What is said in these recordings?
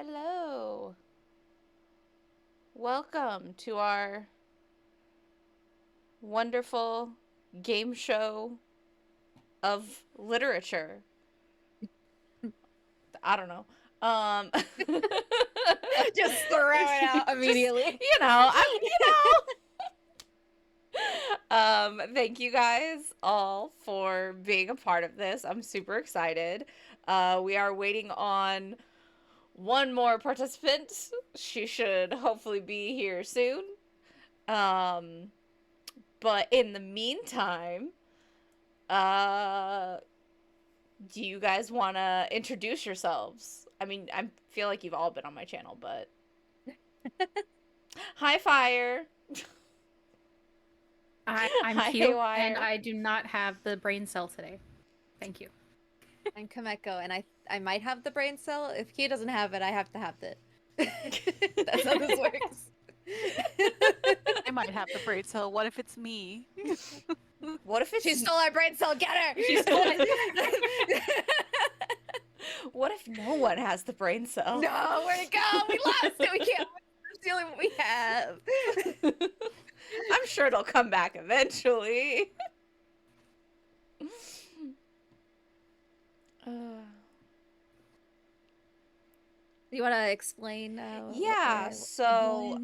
Hello. Welcome to our wonderful game show of literature. I don't know. Um Just throw it out immediately. Thank you guys all for being a part of this. I'm super excited. We are waiting on one more participant. She should hopefully be here soon. Um, but in the meantime, uh, do you guys want to introduce yourselves? I mean, I feel like you've all been on my channel, but hi, Fire. I'm Hi, Q, Haywire. and I do not have the brain cell today. Thank you. I'm Kameko, and I might have the brain cell. If he doesn't have it, I have to have it. That's how this works. I might have the brain cell. What if it's me? What if it's She stole our brain cell. Get her! She stole it. What if no one has the brain cell? No, where'd it go? We lost it. We can't. It's the only one we have. I'm sure it'll come back eventually. You want to explain? Yeah, so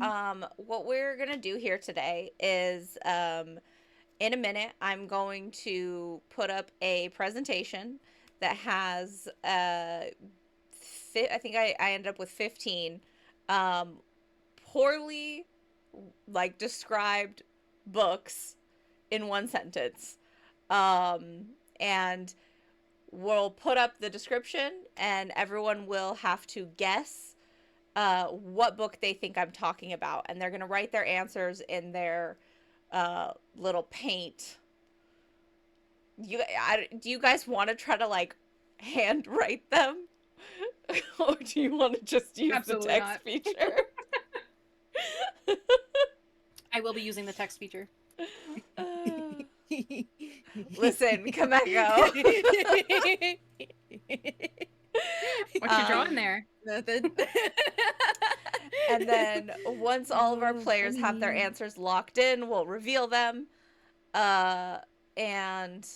what we're gonna do here today is in a minute I'm going to put up a presentation that has I think I ended up with 15 poorly like described books in one sentence. And we'll put up the description and everyone will have to guess what book they think I'm talking about, and they're gonna write their answers in their little paint. Do you guys want to try to like handwrite them, or do you want to just use Absolutely the text not. feature? I will be using the text feature. Listen, Kameko. What you drawing there? Nothing. And then once all of our players have their answers locked in, we'll reveal them. And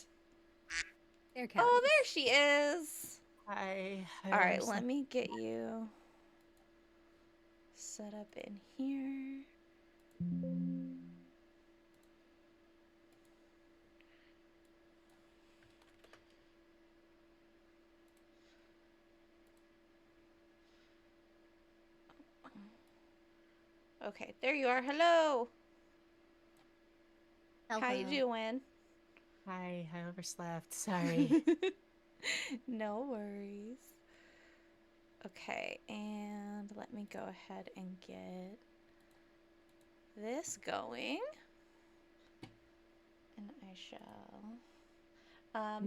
There, oh, there she is. Hi. All right, let me get you set up in here. Okay, there you are. Hello. How you doing? Hi, I overslept. Sorry. No worries. Okay, and let me go ahead and get this going. And I shall.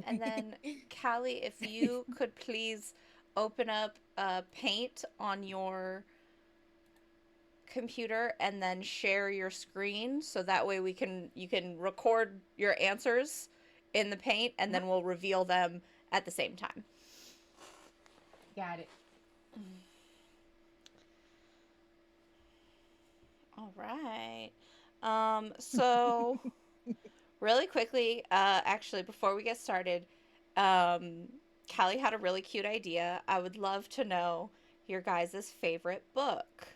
And then, Callie, if you could please open up Paint on your computer and then share your screen, so that way you can record your answers in the Paint, and then we'll reveal them at the same time. Got it. All right. So really quickly, actually, before we get started, Callie had a really cute idea. I would love to know your guys' favorite book.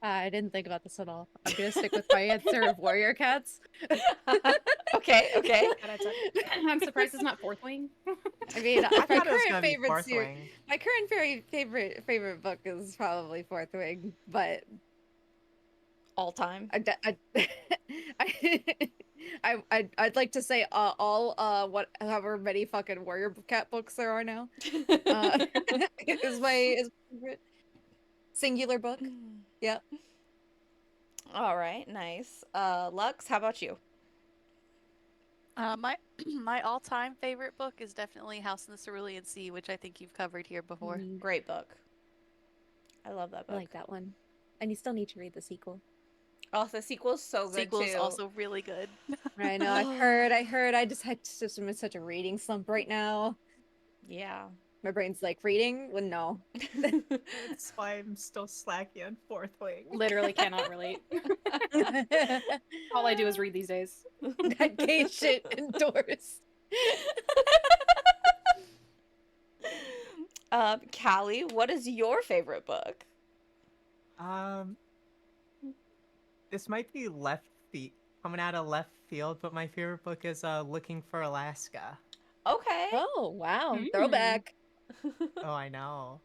I didn't think about this at all. I'm gonna stick with my answer of Warrior Cats. Okay. I'm surprised it's not Fourth Wing. I mean, I my thought it was current gonna be favorite Fourth series, Wing. my current very favorite book is probably Fourth Wing, but All time. I'd like to say all whatever many fucking Warrior Cat books there are now is my favorite singular book. Yeah. All right, nice. Lux, how about you? My my all-time favorite book is definitely House in the Cerulean Sea, which I think you've covered here before. Great book. I love that book. I like that one. And you still need to read the sequel. Oh, the sequel's so good Sequel is too. also really good. I know. I heard. I just had I'm in such a reading slump right now. Yeah. My brain's like reading. Well, no. That's why I'm still slacking on Fourth Wing. Literally cannot relate. All I do is read these days. That gay shit endorsed. Callie, what is your favorite book? This might be coming out of left field, but my favorite book is Looking for Alaska. Okay. Oh wow, Mm. throwback. Oh, I know.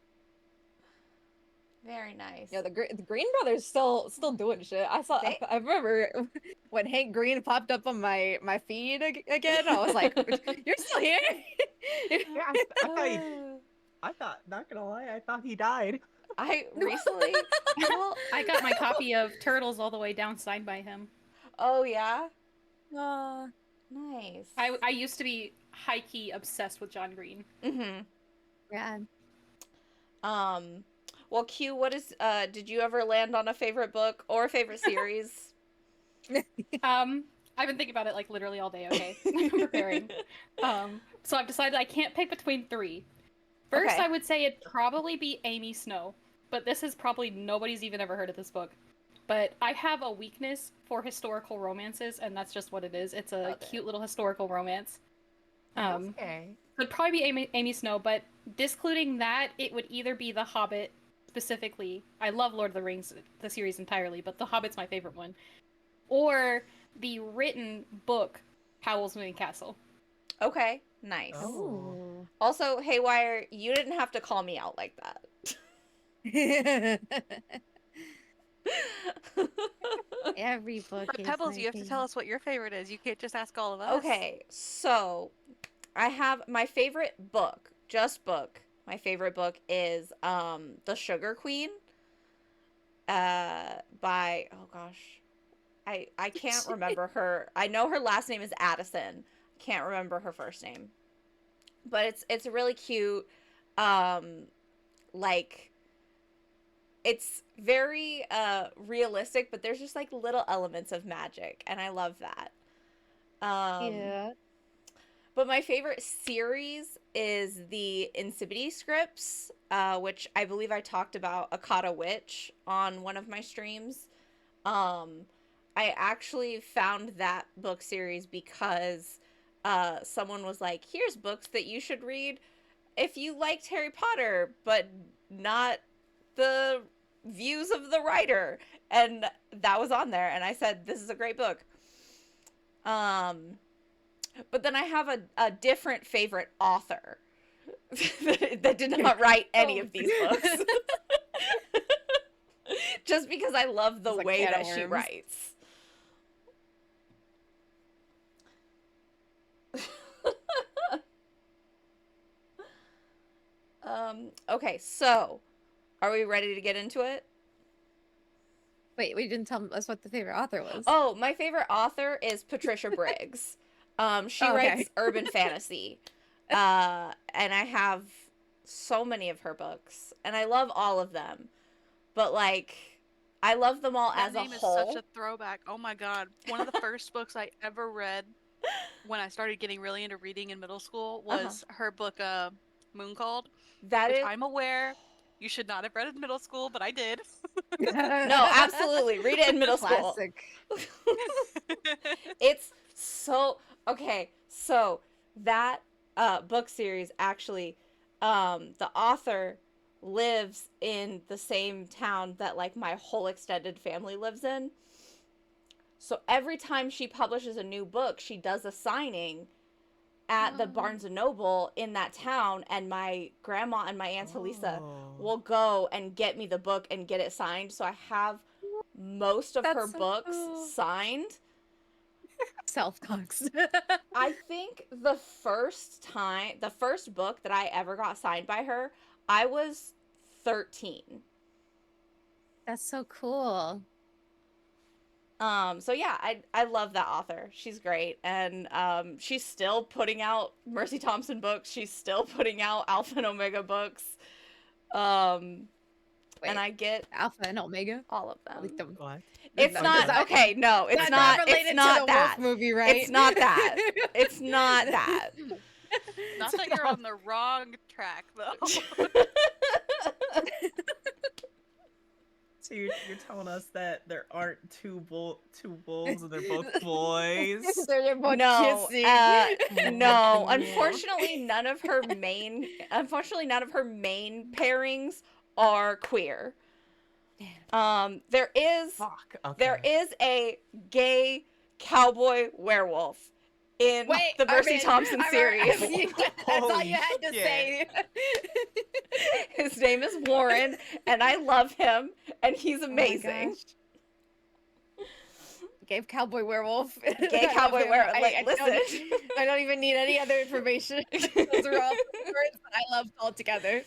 Very nice. Yeah, the Green Brothers still doing shit. They- I remember when Hank Green popped up on my feed again. I was like, "You're still here?" Yeah, I thought, not gonna lie, I thought he died. I recently. Well, I got my copy of Turtles all the way down signed by him. oh yeah. Nice. I used to be high-key obsessed with John Green. Mm-hmm. Yeah. Well, Q, what is did you ever land on a favorite book or a favorite series? I've been thinking about it like literally all day, okay? I'm preparing. So I've decided I can't pick between 3. First, Okay. I would say it'd probably be Amy Snow, but this is probably nobody's even ever heard of this book. But I have a weakness for historical romances, and that's just what it is. It's a Love it. cute little historical romance. Okay. It'd probably be Amy Snow, but discluding that, it would either be The Hobbit specifically. I love Lord of the Rings, the series entirely, but The Hobbit's my favorite one. Or the written book, Howl's Moving Castle. Okay, nice. Oh. Also, Haywire, you didn't have to call me out like that. Every book. But is Pebbles, my you have to tell favorite. us what your favorite is. You can't just ask all of us. Okay, so I have my favorite book, just book. My favorite book is The Sugar Queen. By oh gosh. I can't remember her. I know her last name is Addison. Can't remember her first name. But it's really cute. Like it's very realistic, but there's just like little elements of magic, and I love that. Yeah. But my favorite series is the Insipidity scripts, which I believe I talked about Akata Witch on one of my streams. I actually found that book series because someone was like, here's books that you should read if you liked Harry Potter, but not the views of the writer. And that was on there, and I said, this is a great book. But then I have a different favorite author that did not write any of these books. Just because I love the It's like way can that of she worms. writes. Okay, so are we ready to get into it? Wait, we didn't tell us what the favorite author was. Oh, my favorite author is Patricia Briggs. She Oh, okay. writes urban fantasy. And I have so many of her books, and I love all of them. But like I love them all That as a name is whole. such a throwback. Oh my god. One of the first books I ever read when I started getting really into reading in middle school was her book Moon Called, That which is I'm aware you should not have read in middle school, but I did. no, absolutely. Read it in middle school. Classic. It's so okay. So that book series actually, the author lives in the same town that like my whole extended family lives in. So every time she publishes a new book, she does a signing at the Barnes and Noble in that town, and my grandma and my Aunt Elisa will go and get me the book and get it signed. So I have most of her That's so books cool. signed. Self-talks. I think the first book that I ever got signed by her, I was 13. That's so cool. So yeah, I love that author. She's great. And she's still putting out Mercy Thompson books. She's still putting out Alpha and Omega books. And Wait. I get Alpha and Omega. all of Like them. the- What? It's Does not that- okay, no, it's That's not related it's to not the that. Wolf movie, right? It's not that. It's not that. Not that you're on the wrong track, though. So you're telling us that there aren't two wolves and they're both boys? They're both No, kissing. no. Cool. Unfortunately, none of her main pairings are queer. There is Fuck. there Okay. is a gay cowboy werewolf in Wait, the Mercy Armin, Thompson Armin, series. That's all Holy you had to shit. say. His name is Warren, and I love him, and he's Oh my amazing. gosh. Gay cowboy werewolf. Gay I love cowboy him. werewolf. I Like, listen. I don't even need any other information. Those are all the words that I love all together.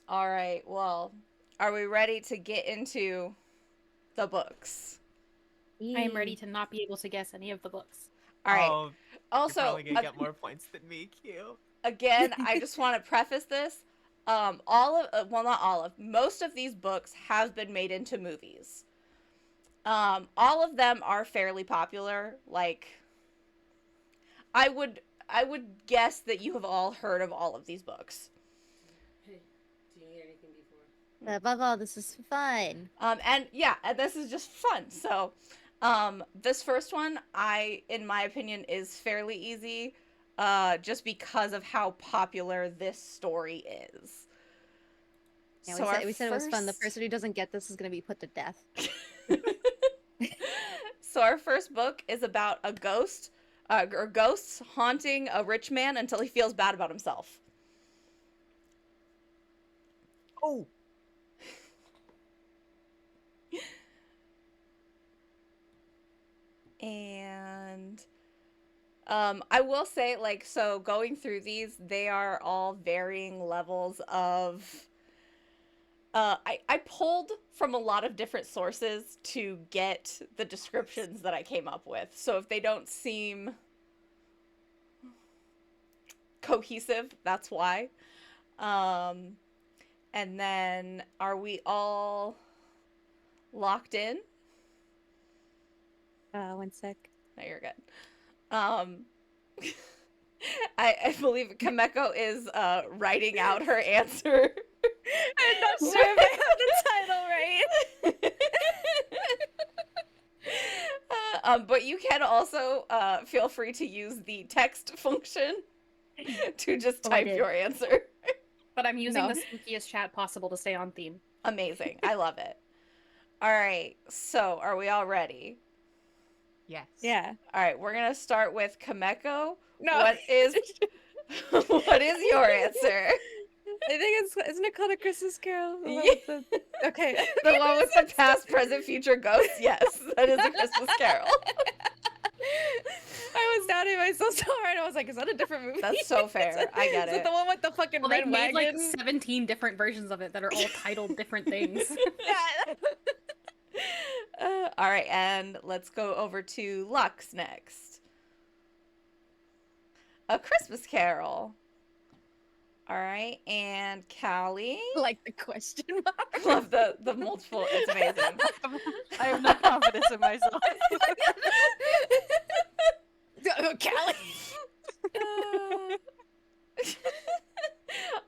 All right. Well, are we ready to get into the books? I am ready to not be able to guess any of the books. All right. Oh, you're Also, probably gonna get more points than me, Q. again, I just want to preface this. All of, well, not all of, most of these books have been made into movies. All of them are fairly popular. Like, I would guess that you have all heard of all of these books. Hey, do you need anything before? Above all, this is fun. And yeah, and this is just fun. So, this first one, in my opinion, is fairly easy, just because of how popular this story is. Yeah, So we said it was fun. The person who doesn't get this is going to be put to death. So our first book is about a ghost, or ghosts haunting a rich man until he feels bad about himself. Oh, And I will say, like, so going through these, they are all varying levels of. I pulled from a lot of different sources to get the descriptions that I came up with. So if they don't seem cohesive, that's why. And then, are we all locked in? 1 sec. No, you're good. I believe Kameko is writing out her answer. I'm not sure if I have the title right. But you can also feel free to use the text function to just Oh, I type did. your answer. But I'm using No. the spookiest chat possible to stay on theme. Amazing. I love it. All right. So, are we all ready? yes. Yeah. All right. We're going to start with Kameko. No. What is what is your answer? I think isn't it called A Christmas Carol? The one Yeah. with the- Okay. The one with the past, present, future ghosts? Yes, that is A Christmas Carol. I was doubting myself so hard. I was like, is that a different movie? That's so fair. I get Is it. it the one with the fucking Well, red they've made like wagon? 17 different versions of it that are all titled different things. Yeah. All right, and let's go over to Lux next. A Christmas Carol. All right, and Callie. Like the question mark. Love the multiple. It's amazing. I have no confidence in myself. Callie.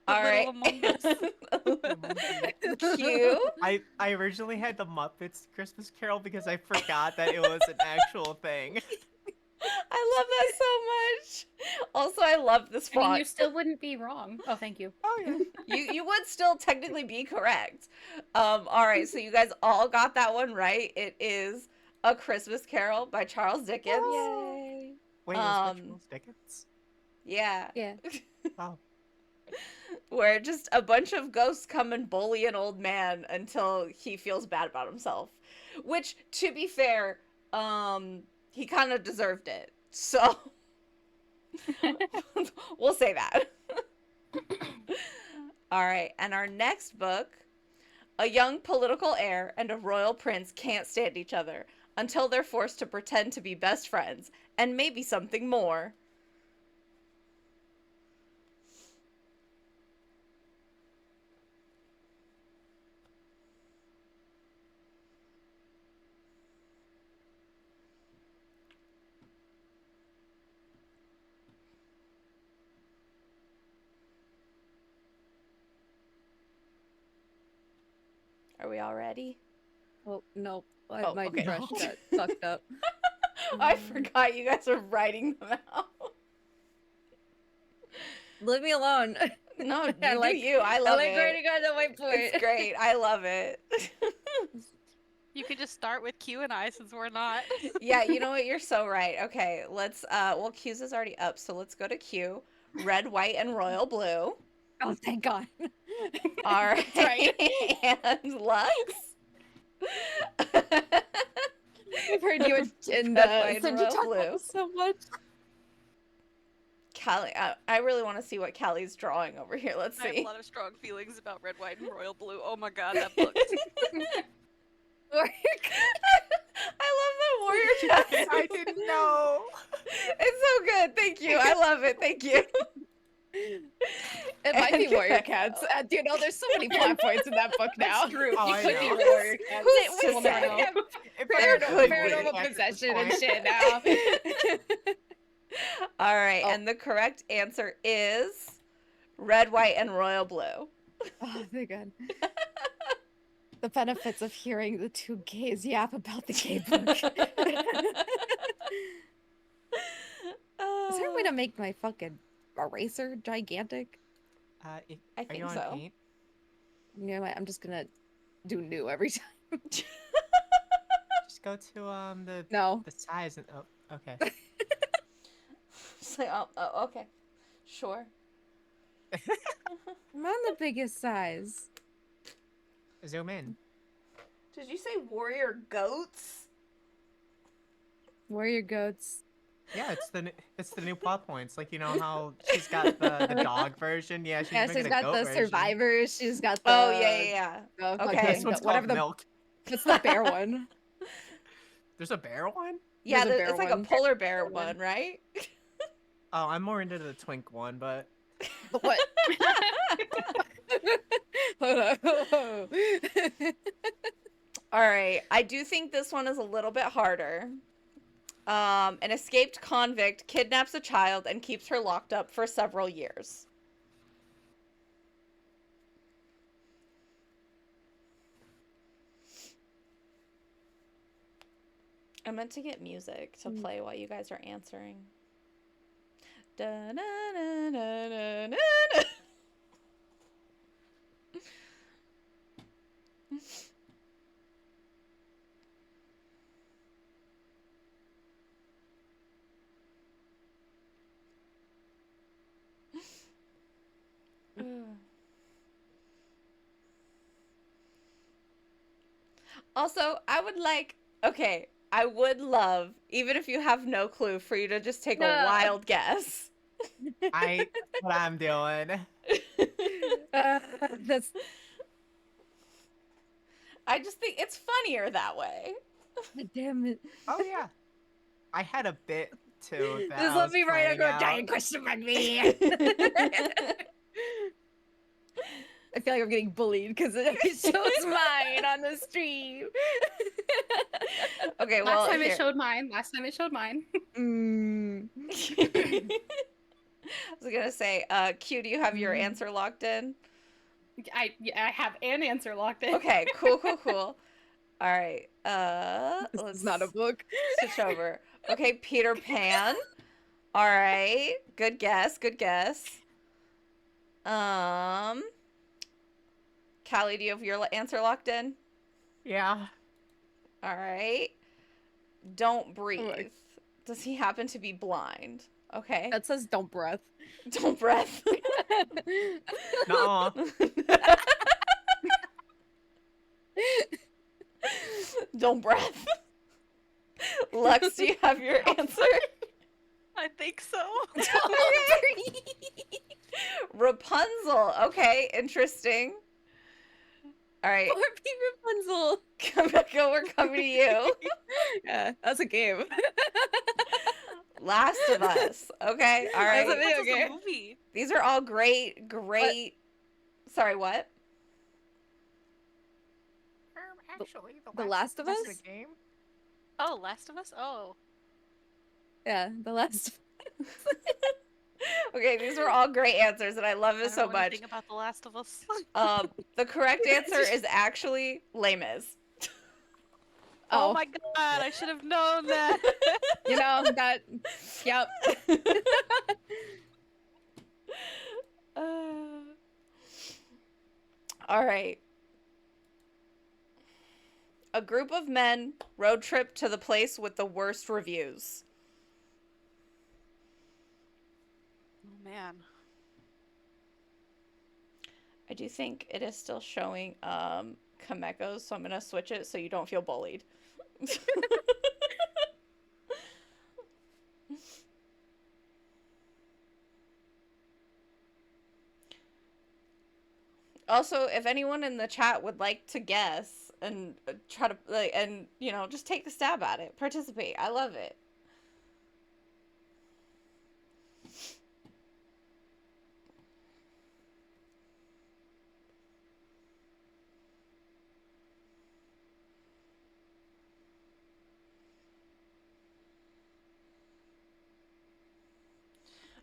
All right. little Among Q. I originally had the Muppets Christmas Carol because I forgot that it was an actual thing. I love that so much. Also, I love this I mean, font. you still wouldn't be wrong. Oh, thank you. Oh yeah. You would still technically be correct. All right, so you guys all got that one right. It is A Christmas Carol by Charles Dickens. Yay. Wait, is Um, which Charles Dickens? Yeah. Yeah. Oh. Where just a bunch of ghosts come and bully an old man until he feels bad about himself. Which, to be fair, he kind of deserved it. So we'll say that. All right, and our next book, a young political heir and a royal prince can't stand each other until they're forced to pretend to be best friends and maybe something more. Are we all ready? Oh no, Oh, my okay. brush got fucked up. I forgot you guys are writing them out. Leave me alone. No, you I do like- you. I I love like it. writing on the whiteboard. It's great. I love it. You could just start with Q and I since we're not. Yeah, you know what? You're so right. Okay, let's well, Q's is already up, so let's go to Q. Red, white, and royal blue. Oh, thank God. All right. That's right. And Lux. I've heard you and Red, white, and Cindy royal talk blue. about this so much. Callie, I really want to see what Callie's drawing over here. Let's I have see. a lot of strong feelings about Red, White, and Royal Blue. Oh my god, that book. I love the warrior cats. I didn't know. It's so good. Thank you. I love it. Thank you. It might be Warrior Cats. You know, there's so many plot points in that book now. That's true. Oh, It I could know. be Warrior Cats. Who's to We'll never say? know. It There better could be be. Paranormal at this possession and point. shit now. All right, Oh. and the correct answer is red, white, and royal blue. Oh, thank God. The benefits of hearing the two gays yap about the gay book. Is there a way to make my fucking eraser gigantic? If, I are think you on so. paint? You know what? I'm just gonna do new every time. Just go to No. the size and oh, okay. It's like, oh, okay, sure. I'm on the biggest size. Zoom in. Did you say warrior goats? Warrior goats. Yeah, it's the new plot points. Like you know how she's got the dog version. Yeah, she's Yeah, making she's a got goat the version. survivors. She's got the. Oh yeah. the Okay. fucking- This one's whatever called the. milk. What's the bear one? There's a bear one. Yeah, There's a bear it's like one. a polar bear Bear one. one, right? Oh, I'm more into the twink one, but What? Hold on. All right, I do think this one is a little bit harder. An escaped convict kidnaps a child and keeps her locked up for several years. I meant to get music to play while you guys are answering. Da-na-na-na-na-na. Also, I would like, okay, I would love, even if you have no clue, for you to just take a No. wild guess. that's what I'm doing. That's I just think it's funnier that way. damn it. Oh yeah, I had a bit too. That Just I let was me write a playing good out. giant question mark me. I feel like I'm getting bullied because it shows mine on the stream. Okay, well, Last time here. it showed mine. Last time it showed mine. Mm. I was gonna say, Q, do you have your answer locked in? I have an answer locked in. Okay, cool. All right, This let's is not a book. switch over. Okay, Peter Pan. All right, good guess. Callie, do you have your answer locked in? Yeah. All right. Don't breathe. Does he happen to be blind? Okay. That says don't breath. Don't breath. Nuh-uh. Don't breath. Lux, do you have your answer? I think so. Rapunzel. Okay, interesting. All right, Poor Pete Rapunzel. Rebecca, we're coming to you. Yeah, that's a game. Last of Us. Okay, all That's a right. video This was game. a movie. These are all great. Sorry, what? Actually, The Last of Us? the game. Oh, Last of Us? Oh. Yeah, the last. Okay, these were all great answers, and I love I it don't so know much. anything about The Last of Us. The correct answer is actually Les Mis. Oh Oh, my god, I should have known that. you know that. Yep. All right. A group of men road trip to the place with the worst reviews. Oh man. I do think it is still showing Kameko's, so I'm gonna switch it so you don't feel bullied. Also, if anyone in the chat would like to guess and try to like, and you know, just take a stab at it, participate. I love it.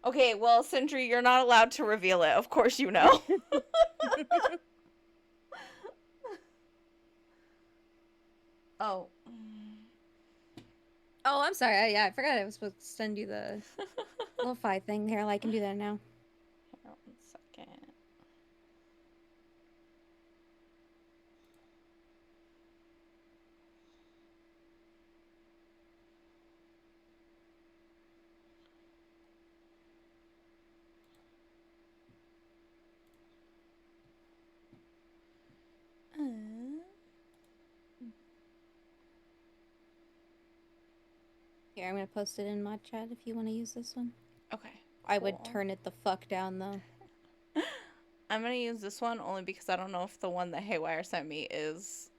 Okay, well, Sindri, you're not allowed to reveal it. Of course you know. Oh. Oh, I'm sorry. Yeah, I forgot I was supposed to send you the lo-fi thing here. I can do that now. Hold on 1 second. Here, I'm gonna post it in mod chat if you want to use this one. Okay. I would cool. turn it the fuck down though. I'm gonna use this one only because I don't know if the one that Haywire sent me is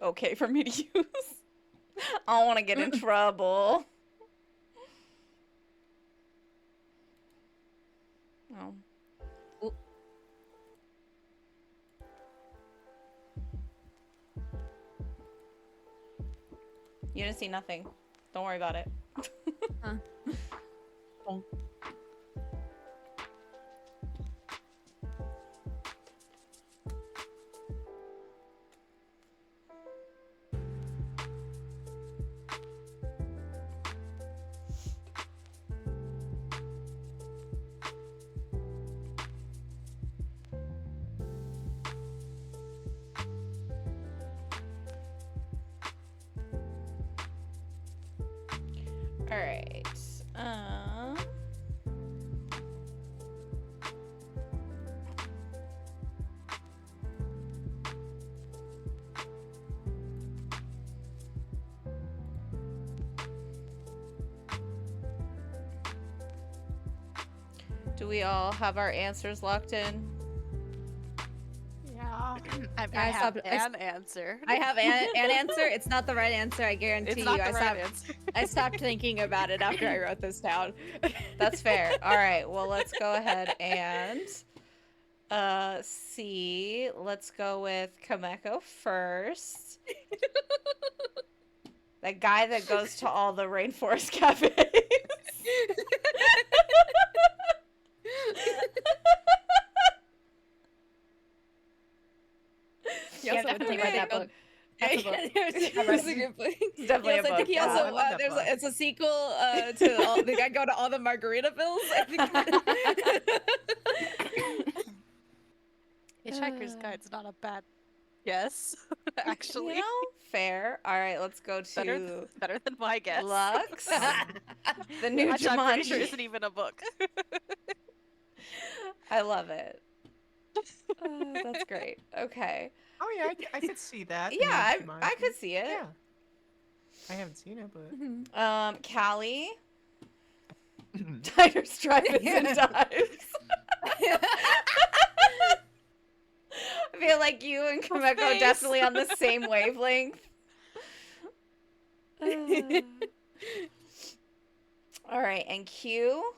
okay for me to use. I don't want to get in trouble. Oh. Oop. You didn't see nothing. Don't worry about it. Huh. All right. Do we all have our answers locked in? Yeah. I I have stopped- an answer. I have an answer. It's not the right answer. I guarantee It's you. not I the right stopped. answer. I stopped thinking about it after I wrote this down. That's fair. All right. Well, let's go ahead and see. Let's go with Kameko first. That guy that goes to all the rainforest cafes. He Yeah, also definitely went read to that go- book. That's a book. It's a good book. It's definitely Yes, a I think book. he Yeah. also I love that book. it's a sequel to all, the guy go to all the Margaritavilles. I think. Hitchhiker's Guide's not a bad guess, actually. You know, fair. All right, let's go better, to better than my guess. Lux. The new Which I'm pretty sure Jumanji. isn't even a book. I love it. That's great. Okay. Oh yeah, I could see that. in Yeah, I Jumanji. could see it. Yeah. I haven't seen it, but Callie. Diners, drive-ins, and dives. I feel like you and Kameko face. definitely on the same wavelength. All right, and Q,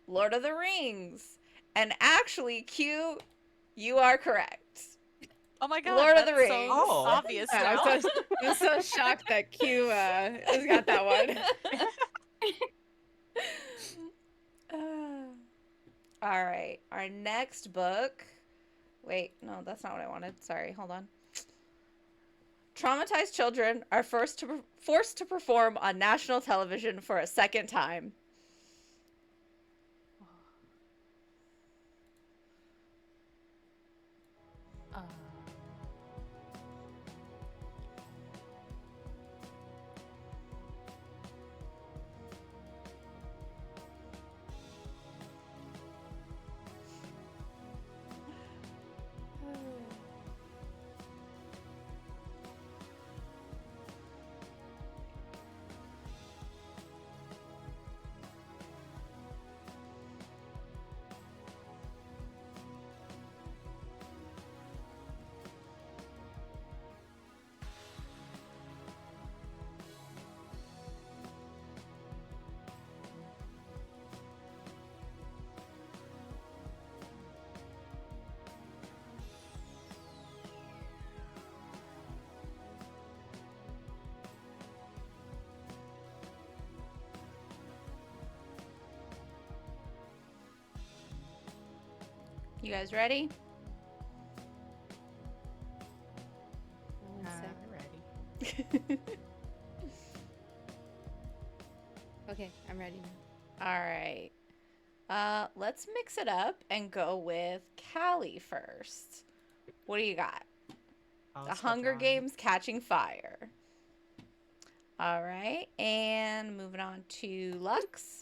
Lord of the Rings. And actually, Q, you are correct. Oh my god, Lord of the that's so Rings. Oh. obvious now. I'm so shocked that Q has got that one. All right. Our next book. Wait, no, that's not what I wanted. Sorry, hold on. Traumatized children are forced to perform on national television for a second time. You guys ready? Ready. Okay, I'm ready now. All right. Let's mix it up and go with Callie first. What do you got? I'll The switch Hunger on. Games Catching Fire. All right, and moving on to Lux.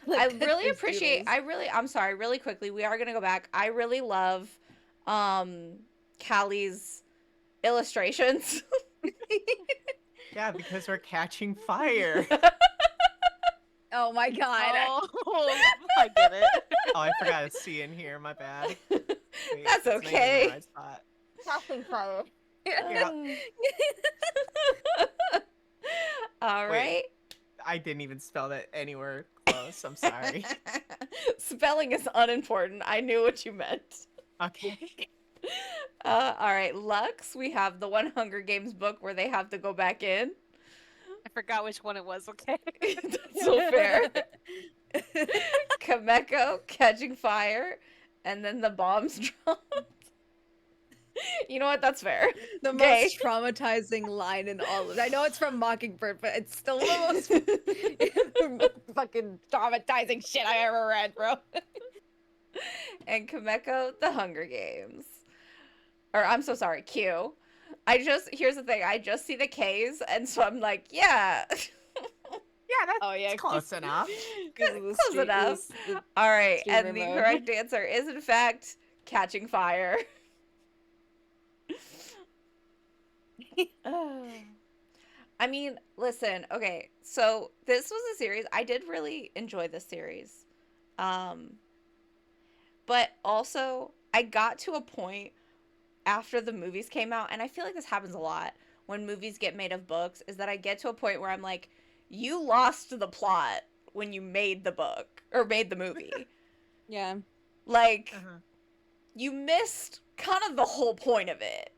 I really appreciate. I'm sorry. Really quickly, we are gonna go back. I really love, Callie's illustrations. Yeah, because we're catching fire. Oh my god. Oh, I get it. Oh, I forgot a C in here. My bad. Wait, That's it's not even in the okay. right spot. Catching fire. Yeah. All Wait. right. I didn't even spell that anywhere close. I'm sorry. Spelling is unimportant. I knew what you meant. Okay. All right, Lux, we have the one Hunger Games book where they have to go back in. I forgot which one it was. Okay. That's so fair. Kameko catching fire, and then the bombs dropped. You know what? That's fair. The Okay. most traumatizing line in all of it. I know it's from Mockingbird, but it's still the most fucking traumatizing shit I ever read, bro. And Kameko, the Hunger Games. Or I'm so sorry, Q. Here's the thing, I just see the K's, and so I'm like, yeah. Yeah, that's Oh yeah, close enough. Close enough. All right, and the streamer mode. correct answer is, in fact, catching fire. I mean, listen, okay, so this was a series, I did really enjoy this series. But also, I got to a point after the movies came out, and I feel like this happens a lot when movies get made of books, is that I get to a point where I'm like, you lost the plot when you made the book, or made the movie. Yeah. Like, Uh-huh. you missed kind of the whole point of it.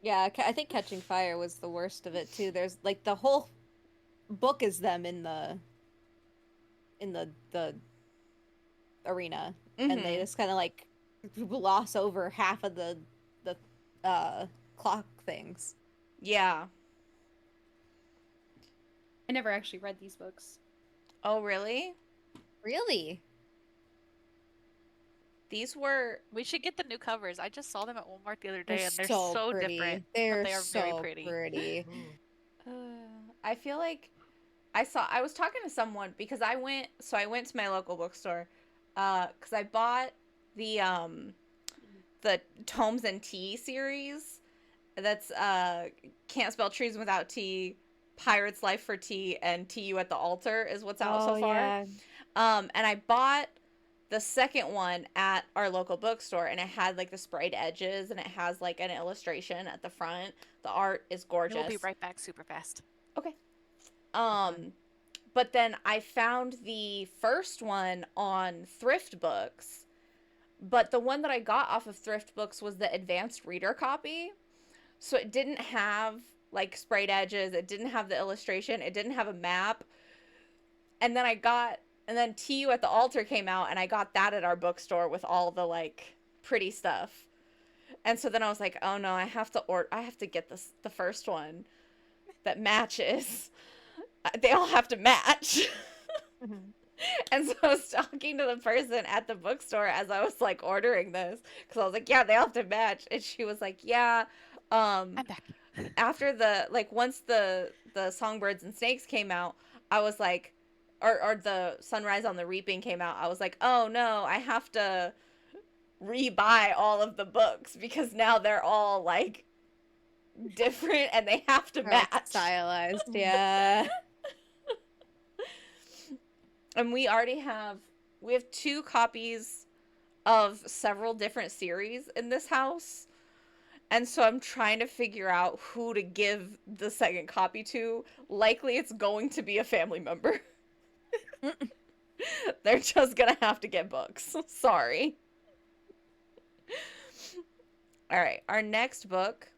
Yeah, I think Catching Fire was the worst of it too. There's like the whole book is them in the arena, and they just kind of like gloss over half of the clock things. Yeah. I never actually read these books. Oh, really? Really? These were... We should get the new covers. I just saw them at Walmart the other day, They're and they're so so pretty. different. They're but they are so very pretty. Ooh. I feel like I was talking to someone because I went to my local bookstore because I bought the Tomes and Tea series. That's Can't Spell Trees Without Tea, Pirate's Life for Tea, and Tea You at the Altar is what's out so far. Yeah. And I bought the second one at our local bookstore, and it had like the sprayed edges, and it has like an illustration at the front. The art is gorgeous. We'll be right back super fast. Okay. But then I found the first one on Thrift Books, but the one that I got off of Thrift Books was the advanced reader copy. So it didn't have like sprayed edges, it didn't have the illustration, it didn't have a map. And then And then TU at the Altar came out, and I got that at our bookstore with all the like pretty stuff. And so then I was like, oh no, I have to get the first one that matches. They all have to match. And so I was talking to the person at the bookstore as I was like ordering this, because I was like, yeah, they all have to match. And she was like, yeah, I'm back. after the like once the Songbirds and Snakes came out, I was like, or the Sunrise on the Reaping came out, I was like, oh no, I have to rebuy all of the books because now they're all like different and they have to Right, match. stylized, yeah. And we have 2 copies of several different series in this house. And so I'm trying to figure out who to give the second copy to. Likely it's going to be a family member. They're just gonna have to get books. Sorry. Alright, our next book.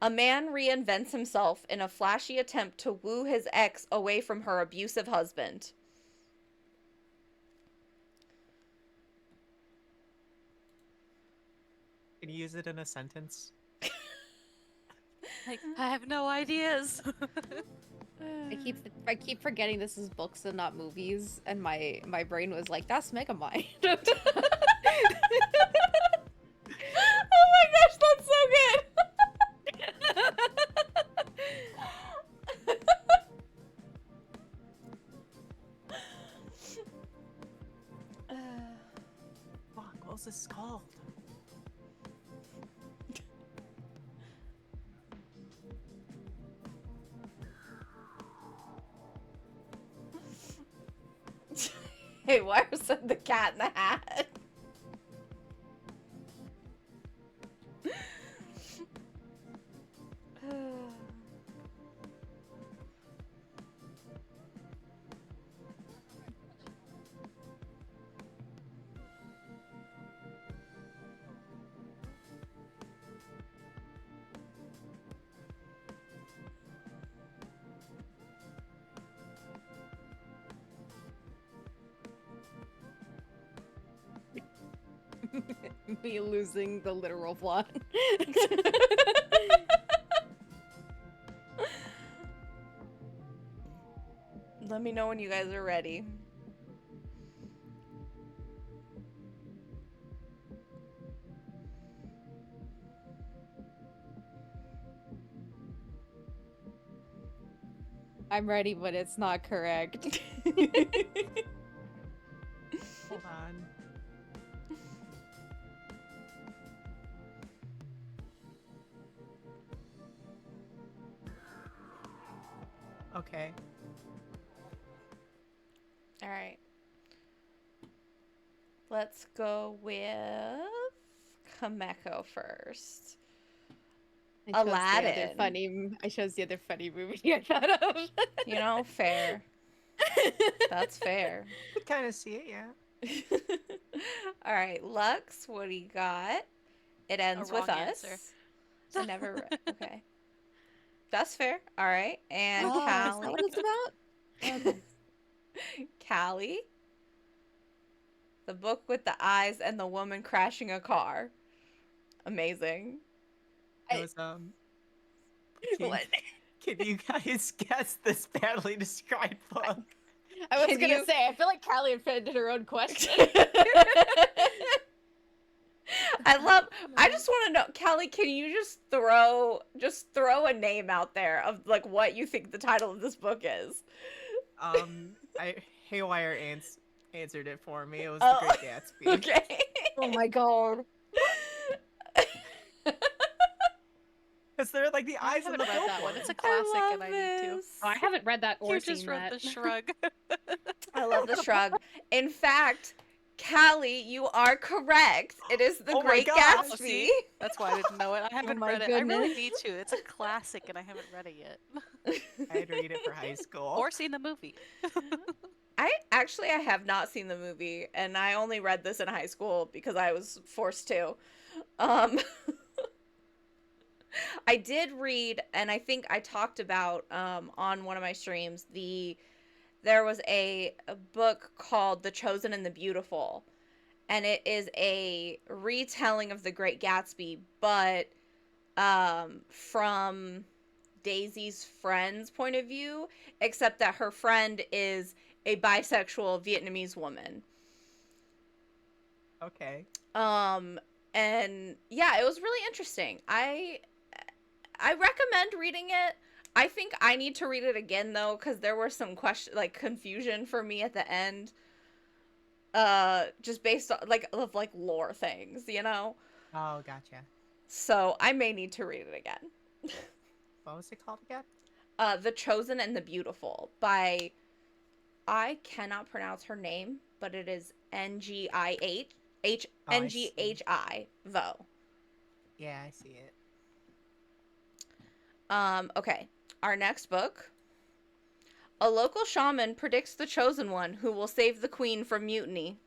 A man reinvents himself in a flashy attempt to woo his ex away from her abusive husband. Can you use it in a sentence? Like, I have no ideas. I keep forgetting this is books and not movies, and my brain was like, that's Megamind. Oh my gosh, that's so good! Fuck, what's this called? Hey, why said the Cat in the Hat? Me losing the literal plot. Let me know when you guys are ready. I'm ready, but it's not correct. Hold on. Okay. All right. Let's go with Kameko first. Aladdin. I chose the other funny movie I thought of. You know, fair. That's fair. I kind of see it, yeah. All right, Lux, what do you got? It ends with wrong us. answer. I never read. Okay. That's fair. All right. And Oh, is that Callie. what it's about? Callie. The book with the eyes and the woman crashing a car. Amazing. It was, can, What? can you guys guess this badly described book? I was Can gonna you- say, I feel like Callie offended her own question. I just want to know, Callie, can you just throw a name out there of like what you think the title of this book is? Haywire answered it for me. It was Oh, The Great Gatsby. Okay. Oh my god. Because they're like the I eyes of haven't the read that one. billboard. It's a I classic, love and I need to. this. Oh, I haven't read that or You seen just wrote that. the shrug. I love the shrug. In fact, Callie, you are correct. It is The Oh my Great God. Gatsby. See? That's why I didn't know it. I haven't my read it. I really goodness. need to. It's a classic, and I haven't read it yet. I had to read it for high school. Or seen the movie. I have not seen the movie, and I only read this in high school because I was forced to. I did read, and I think I talked about on one of my streams, the there was a book called The Chosen and the Beautiful, and it is a retelling of The Great Gatsby, but from Daisy's friend's point of view, except that her friend is a bisexual Vietnamese woman. Okay. And yeah, it was really interesting. I recommend reading it. I think I need to read it again though, because there were some confusion for me at the end. Just based on of lore things, you know? Oh, gotcha. So I may need to read it again. What was it called again? The Chosen and the Beautiful by, I cannot pronounce her name, but it is Ngih Nghi Vo. Yeah, I see it. Okay. Our next book. A local shaman predicts the chosen one who will save the queen from mutiny.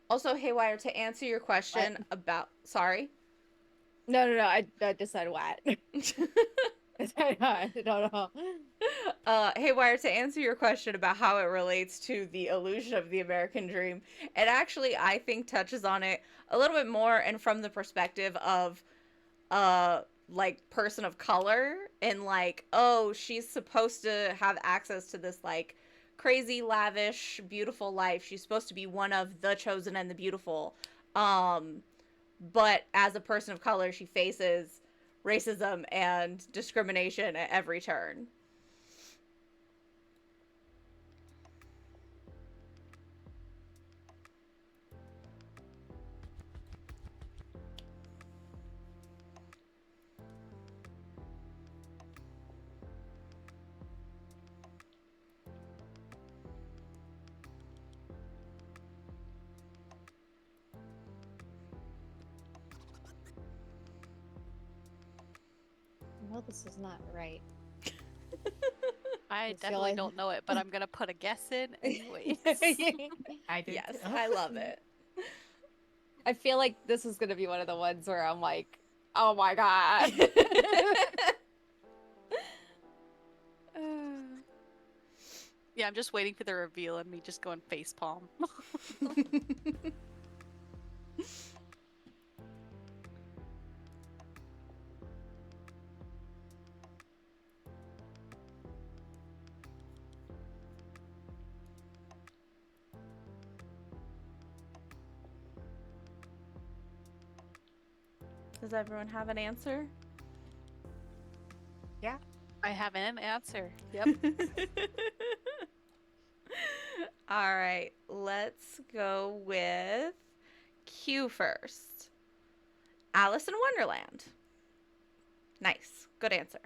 Also, Haywire, to answer your question about... Sorry? No. I just said what? I don't know. Haywire, to answer your question about how it relates to the illusion of the American dream, it actually, I think, touches on it a little bit more and from the perspective of, person of color and, oh, she's supposed to have access to this, crazy, lavish, beautiful life. She's supposed to be one of the chosen and the beautiful. But as a person of color, she faces racism and discrimination at every turn. No, this is not right. I feel definitely like- don't know it, but I'm gonna put a guess in anyways. I did. Yes, I love it. I feel like this is gonna be one of the ones where I'm like, oh my god. Yeah, I'm just waiting for the reveal and me just going facepalm. Does everyone have an answer? I have an answer. Yep. All right, let's go with Q first. Alice in Wonderland. Nice. Good answer.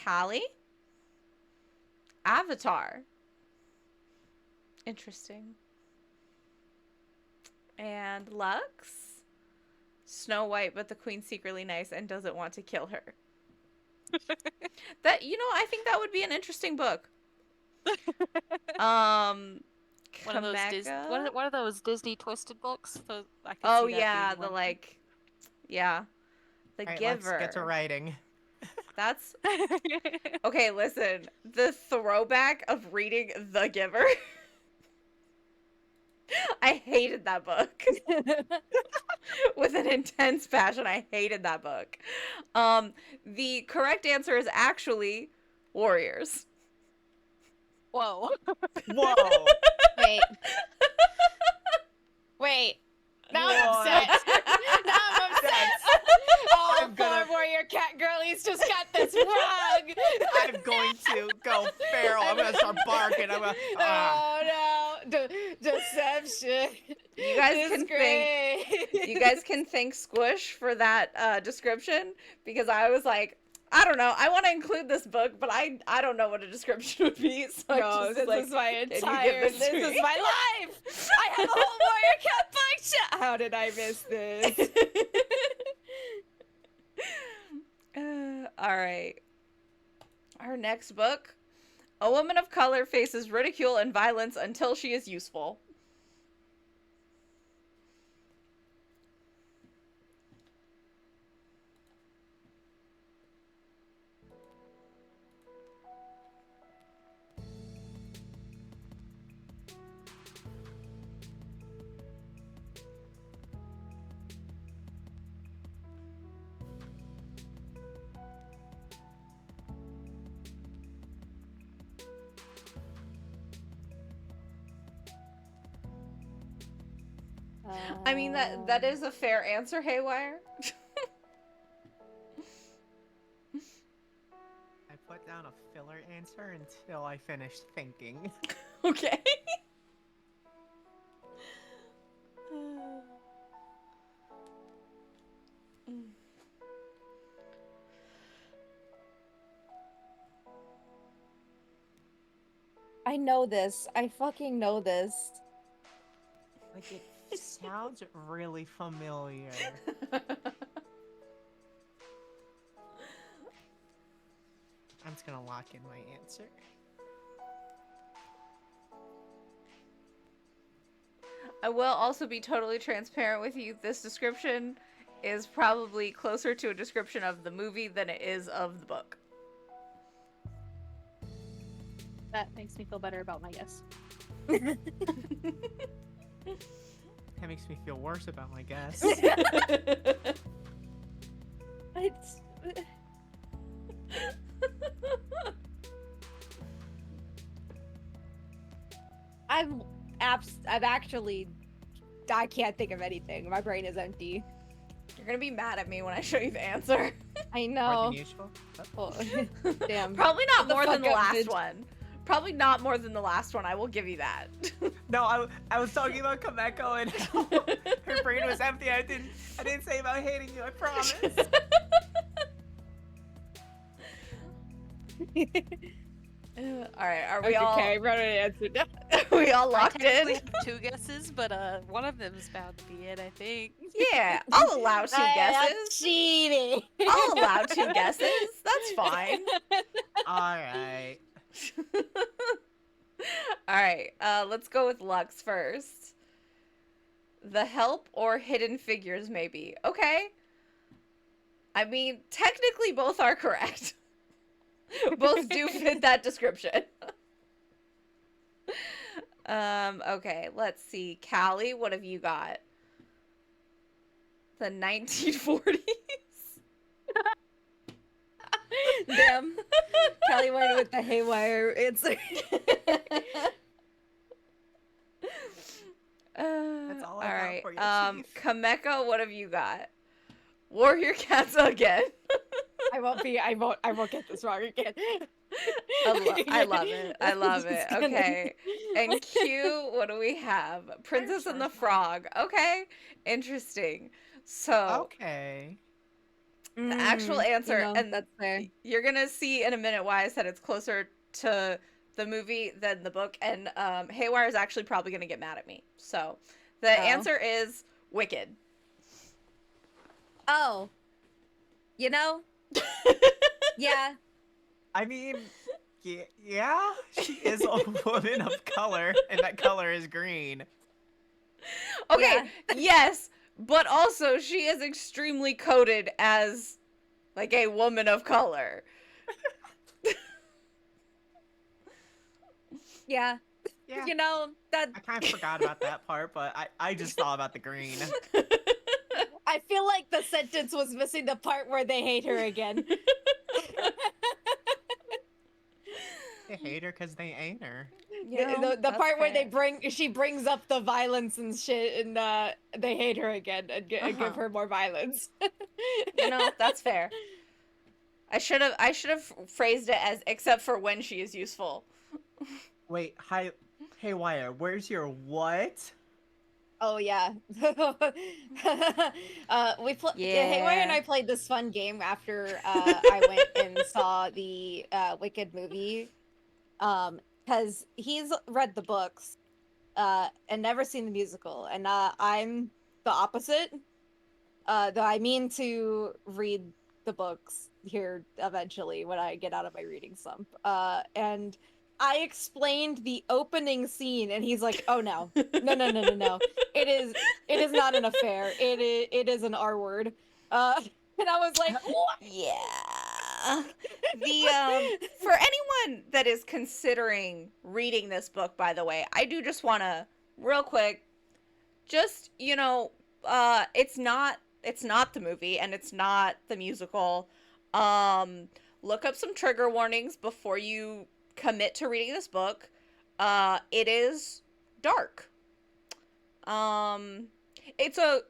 Callie. Avatar. Interesting. And Lux. Snow White, but the queen's secretly nice and doesn't want to kill her. That, I think that would be an interesting book. One of those Kameka? one of those Disney twisted books. So I can Oh see that yeah, being the one. The Alright, Giver. let's get to writing. That's okay. Listen, the throwback of reading The Giver. I hated that book with an intense passion. I hated that book. The correct answer is actually Warriors. Whoa. Whoa! Wait. Now I'm What? upset. Now I'm upset. Oh, I'm gonna- poor warrior cat girlies just got this wrong. I'm going to go feral. I'm gonna start barking. I'm gonna. Oh no, deception. You guys This can is thank great. you guys can thank Squish for that description, because I was like, I don't know, I want to include this book, but I don't know what a description would be. So I No, just, this like, is my "Can you give entire. this This to is me?" my life. I have a whole warrior cat book. How did I miss this? All right. Our next book. A woman of color faces ridicule and violence until she is useful. I mean, that is a fair answer, Haywire. I put down a filler answer until I finished thinking. Okay. I know this. I fucking know this. Like, it sounds really familiar. I'm just gonna lock in my answer. I will also be totally transparent with you. This description is probably closer to a description of the movie than it is of the book. That makes me feel better about my guess. That makes me feel worse about my guess. It's... I've actually... I can't think of anything. My brain is empty. You're gonna be mad at me when I show you the answer. I More know. than usual? Oh. Oh, damn. Probably not Shut the more than fuck the up, last bitch. one. Probably not more than the last one. I will give you that. No, I was talking about Kameko and her brain was empty. I didn't say about hating you, I promise. All right, are we all? Okay, I wrote an answer down. We all locked I in. technically have 2 guesses, but one of them is bound to be it, I think. Yeah, I'll allow 2 guesses. Cheating. I'll allow 2 guesses. That's fine. Alright. All right, let's go with Lux first. The Help or Hidden Figures, maybe. Okay. I mean, technically both are correct. Both do fit that description. Okay, let's see. Callie, what have you got? The 1940s? Damn. Kelly went with the haywire answer. That's all I got right. for you, Chief. Kameko, what have you got? Warrior Cats again. I won't get this wrong again. I love it. I love This is it. gonna- Okay. And Q, what do we have? Princess and the Frog. Okay. Interesting. So Okay. the actual answer, and that's fair. you're gonna see in a minute why I said it's closer to the movie than the book, and Haywire is actually probably gonna get mad at me. So the answer is Wicked. Oh. You know? Yeah. I mean, yeah, she is a woman of color, and that color is green. Okay, yes, but also she is extremely coded as like a woman of color. Yeah. Yeah, You know, that I kind of forgot about that part, but I just thought about the green. I feel like the sentence was missing the part where they hate her again. They hate her because they ain't her. The part where she brings up the violence and shit, and they hate her again and give her more violence. You know, that's fair. I should have phrased it as except for when she is useful. Wait, Haywire, where's your what? Oh yeah. Haywire and I played this fun game after I went and saw the Wicked movie. Because he's read the books and never seen the musical, and I'm the opposite. Though I mean to read the books here eventually when I get out of my reading slump. And I explained the opening scene, and he's like, "Oh no, no! It is not an affair. It is an R word." And I was like, "What?" Yeah. The for anyone that is considering reading this book, by the way, I do just want to real quick just, it's not the movie and it's not the musical. Look up some trigger warnings before you commit to reading this book. It is dark. it's a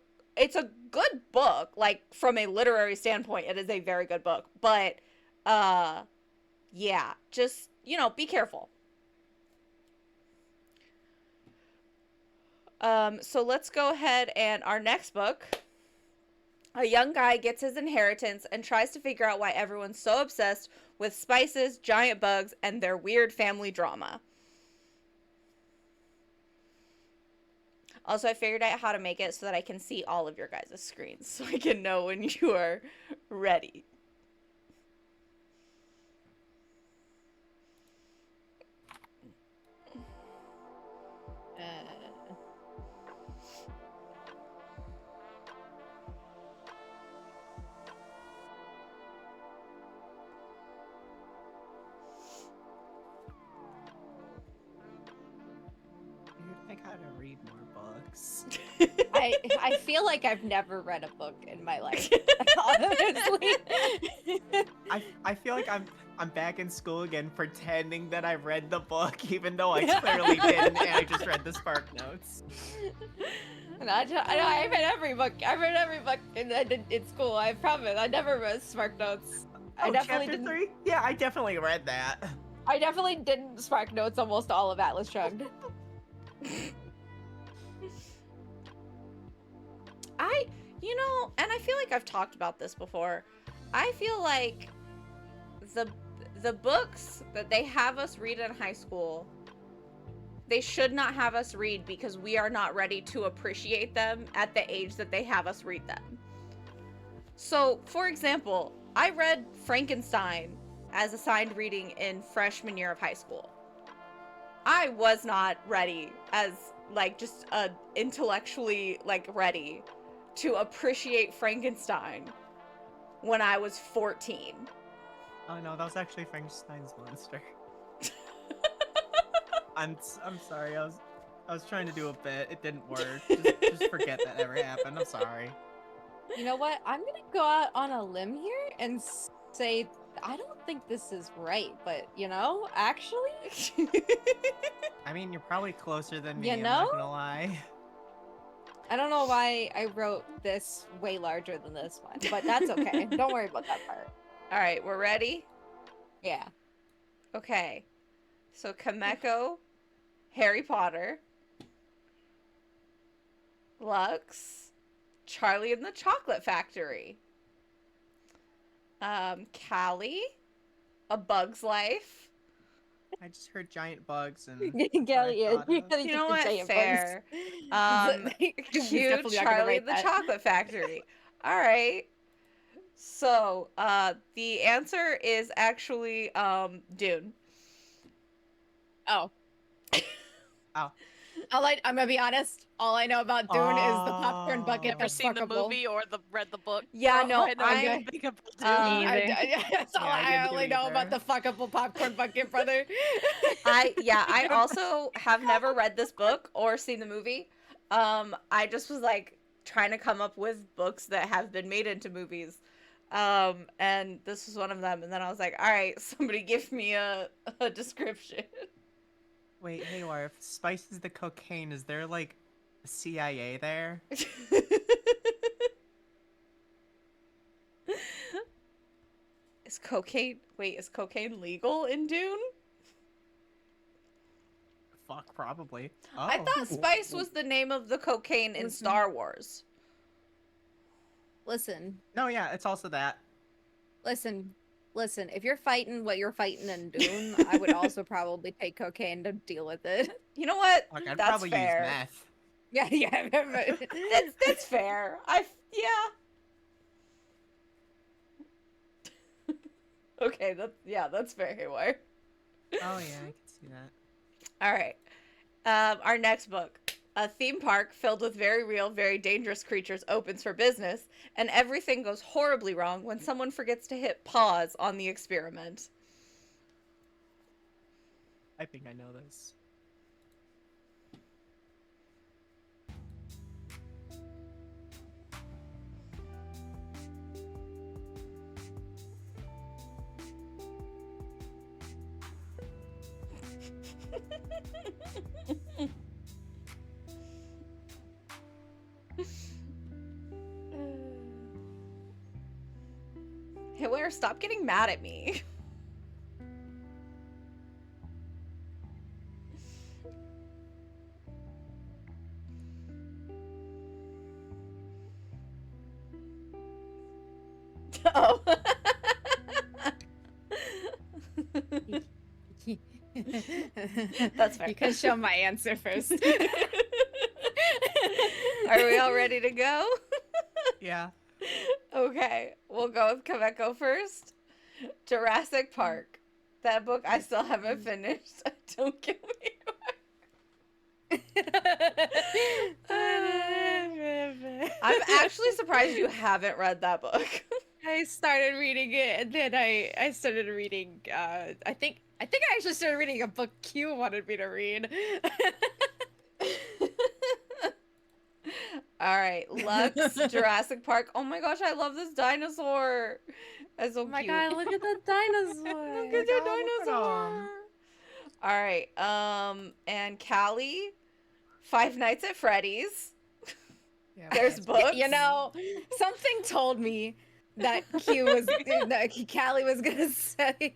good book. Like from a literary standpoint, it is a very good book. But yeah, just, be careful. So let's go ahead and our next book. A young guy gets his inheritance and tries to figure out why everyone's so obsessed with spices, giant bugs, and their weird family drama. Also, I figured out how to make it so that I can see all of your guys' screens, so I can know when you are ready. Dude, I gotta read more books. I feel like I've never read a book in my life. Honestly. I feel like I'm back in school again, pretending that I read the book, even though I clearly didn't, and I just read the Spark Notes. And I've read every book. I've read every book in school. I promise. I never read Spark Notes. I Oh, definitely chapter didn't. 3? Yeah, I definitely read that. I definitely didn't Spark Notes almost all of Atlas Shrugged. And I feel like I've talked about this before. I feel like the books that they have us read in high school, they should not have us read because we are not ready to appreciate them at the age that they have us read them. So, for example, I read Frankenstein as assigned reading in freshman year of high school. I was not ready as, just intellectually, ready to appreciate Frankenstein when I was 14. Oh no, that was actually Frankenstein's monster. I'm sorry. I was trying to do a bit. It didn't work. Just forget that ever happened. I'm sorry. You know what? I'm gonna go out on a limb here and say I don't think this is right, but actually, I mean, you're probably closer than me. You I'm not know? gonna lie. I don't know why I wrote this way larger than this one, but that's okay. Don't worry about that part. All right, we're ready? Yeah. Okay. So Kameko, Harry Potter, Lux, Charlie and the Chocolate Factory, Callie, A Bug's Life. I just heard giant bugs and. Gally, yeah, thought of. You know what? Fair. Cute Charlie and the Chocolate Factory. All right. So, the answer is actually Dune. Oh. Oh. I'm gonna be honest. All I know about Dune is the popcorn Oh. bucket Never that's seen the fuckable. movie or read the book. Yeah, So no, I know I- nothing about Dune. That's all Yeah, I I didn't only do know about the either. fuckable popcorn bucket, brother. I also have never read this book or seen the movie. I just was trying to come up with books that have been made into movies. And this was one of them, and then I was like, all right, somebody give me a description. Wait, Haywire, if spice is the cocaine, is there a CIA there? Is cocaine legal in Dune? Fuck, probably. Oh. I thought spice was the name of the cocaine in Listen. Star Wars. Listen, No, yeah, it's also that. listen. If you're fighting what you're fighting in Dune, I would also probably take cocaine to deal with it. You know what? Fuck, I'd That's probably fair. use meth. Yeah. That's fair. Yeah. Okay, that's fair, Haywire. Oh yeah, I can see that. All right. Our next book. A theme park filled with very real, very dangerous creatures opens for business, and everything goes horribly wrong when someone forgets to hit pause on the experiment. I think I know this. Hitware, stop getting mad at me. Oh. That's fair. You can show my answer first. Are we all ready to go? Yeah. Okay, we'll go with Kameko first. Jurassic Park. That book I still haven't finished. Don't kill me. I'm actually surprised you haven't read that book. I started reading it, and then I started reading. I think I actually started reading a book Q wanted me to read. All right, Lux, Jurassic Park. Oh my gosh, I love this dinosaur. That's so Oh my cute. god, look at the dinosaur. Look at the look at dinosaur. 'em. All right, and Callie, Five Nights at Freddy's. Yeah, There's that's- books. You know, something told me that that Callie was gonna say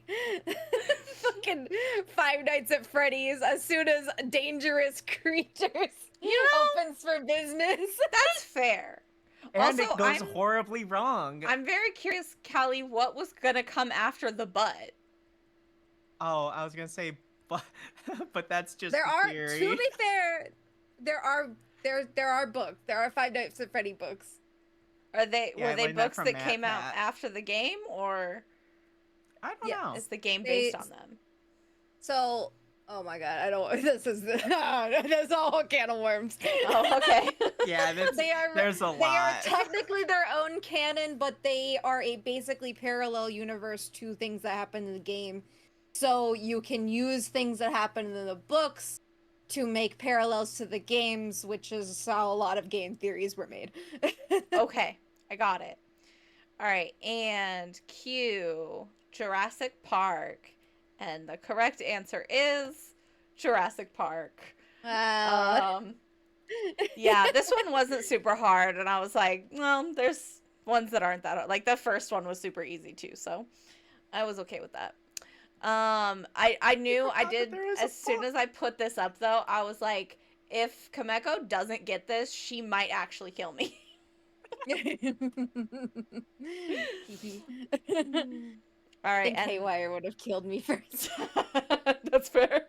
fucking Five Nights at Freddy's as soon as Dangerous Creatures opens for business. That's fair. And Also, it goes I'm- horribly wrong. I'm very curious, Callie, what was gonna come after the butt? Oh, I was gonna say, but that's just There a are, theory. to be fair, there are books. There are Five Nights at Freddy books. Are they Yeah, I were they learned that books from that Matt came out Pat. after the game, or I don't Yeah, know. is the game They- based on them? So, oh my god, I don't. This is that's a whole can of worms. Oh, okay. Yeah, that's, there's a They are lot. technically their own canon, but they are a basically parallel universe to things that happen in the game. So you can use things that happen in the books to make parallels to the games, which is how a lot of game theories were made. Okay, I got it. All right, and Q, Jurassic Park, and the correct answer is Jurassic Park. Yeah, this one wasn't super hard, and I was like, well, there's ones that aren't that hard. Like the first one was super easy too, so I was okay with that. I knew I forgot that did there was a as soon book. as I put this up though, I was like, if Kameko doesn't get this, she might actually kill me. All I right, think and Haywire would have killed me first. that's fair.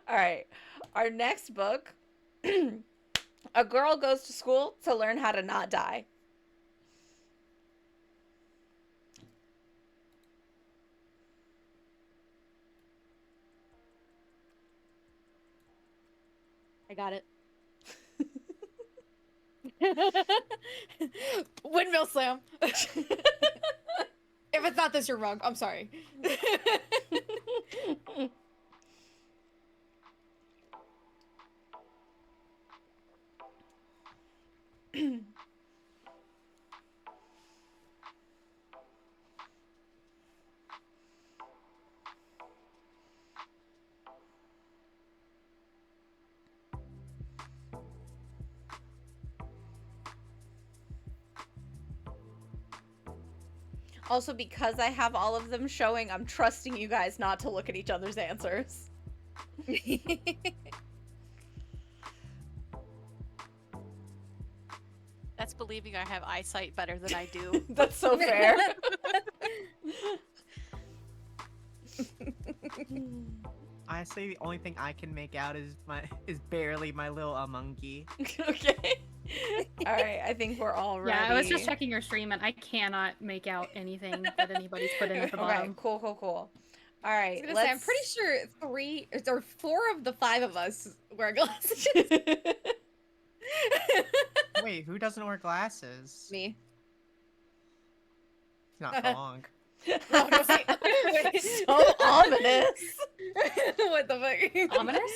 All right, our next book. A girl goes to school to learn how to not die. I got it. Windmill slam. If it's not this, you're wrong. I'm sorry. Also, because I have all of them showing, I'm trusting you guys not to look at each other's answers. That's believing I have eyesight better than I do. That's so fair. Honestly, the only thing I can make out is barely my little monkey. Okay. All right, I think we're all ready. Yeah, I was just checking your stream and I cannot make out anything that anybody's put in at the Okay, bottom. cool. All I right, was gonna say, I'm pretty sure 3 or 4 of the 5 of us wear glasses. Wait, who doesn't wear glasses? Me. It's not for long. Oh, no, wait. So ominous. What the fuck? Ominous?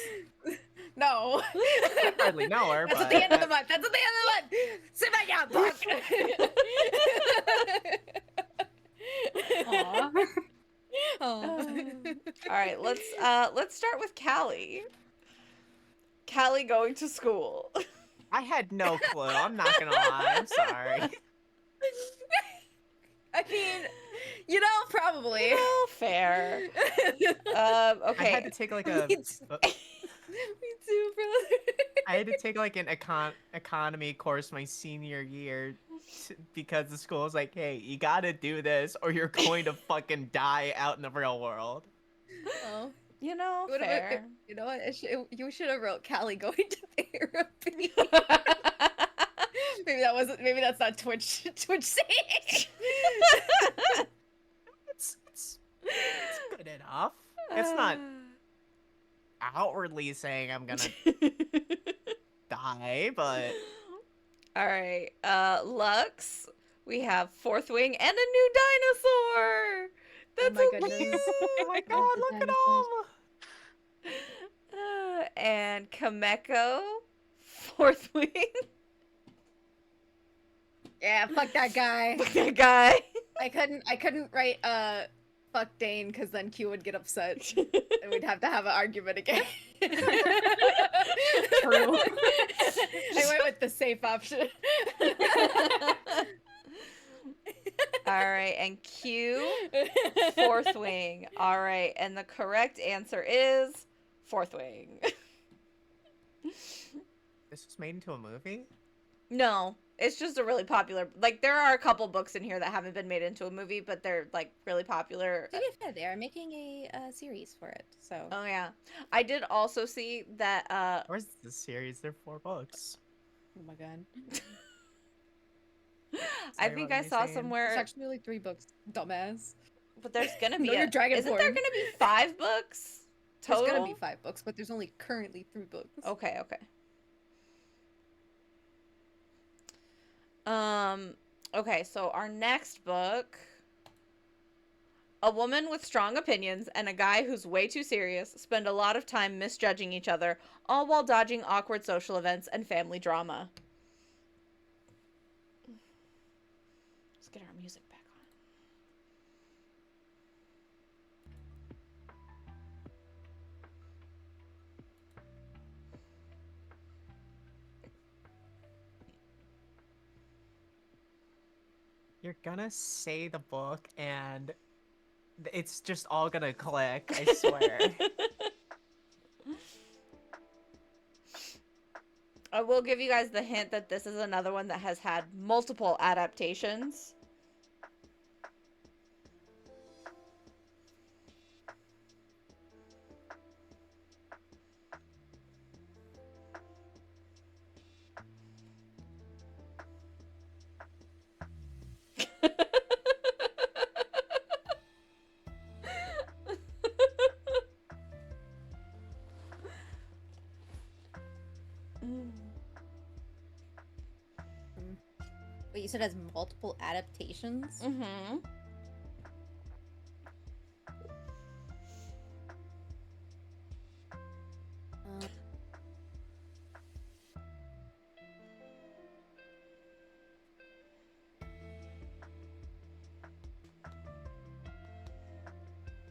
No. I hardly know her, That's but at the end of the month. That's at the end of the month. Sit back down, Buck. Aw. Oh. All right, let's start with Callie. Callie going to school. I had no clue. I'm not gonna lie. I'm sorry. mean, probably. Fair. I Okay. had to take like Me a. too. uh, Me too, brother. I had to take like an economy course my senior year because the school was like, "Hey, you gotta do this, or you're going to fucking die out in the real world." Oh, Fair. you know what? You should have wrote Callie going to therapy. Maybe that wasn't. Maybe that's not Twitch saying. It's good enough. It's not outwardly saying I'm gonna die, but All right. Lux, we have Fourth Wing and a new dinosaur. That's my so goodness. cute. oh my god, the look at dinosaurs. them! And Kameko, Fourth Wing. Yeah, fuck that guy. That guy. I couldn't write fuck Dane because then Q would get upset and we'd have to have an argument again. True. I went with the safe option. All right, and Q, Fourth Wing. All right, and the correct answer is Fourth Wing. This was made into a movie? No, it's just a really popular. Like, there are a couple books in here that haven't been made into a movie, but they're like really popular. To be fair, they are making a series for it, so. Oh yeah, I did also see that. Where's the series? They're 4 books. Oh my god. I Sorry, think what I were you saw saying? somewhere, It's actually only 3 books, dumbass. but there's gonna be Know your dragon Isn't there form. gonna be 5 books total? There's gonna be 5 books, but there's only currently 3 books. Okay. Okay, so our next book, a woman with strong opinions and a guy who's way too serious spend a lot of time misjudging each other, all while dodging awkward social events and family drama. Let's get our music back on. You're gonna say the book and it's just all gonna click, I swear. I will give you guys the hint that this is another one that has had multiple adaptations. Wait, you said it has multiple adaptations? Mm-hmm.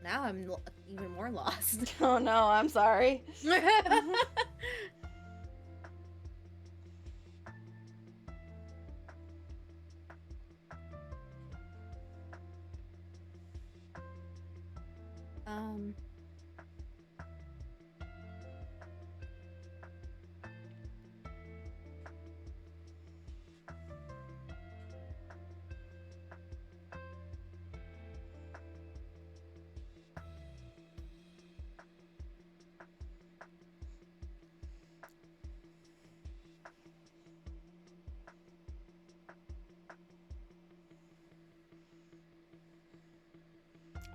Now I'm even more lost. Oh no, I'm sorry. um.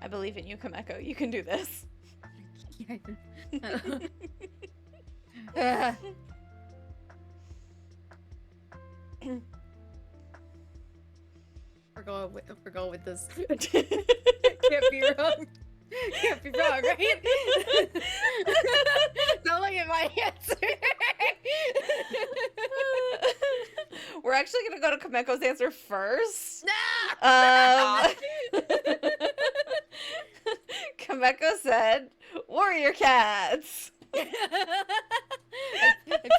I believe in you, Kameko. You can do this. We're going with this. Can't be wrong. Can't be wrong, right? Don't look at my answer. We're actually gonna go to Kameko's answer first. No! Kameko said, "Warrior cats." I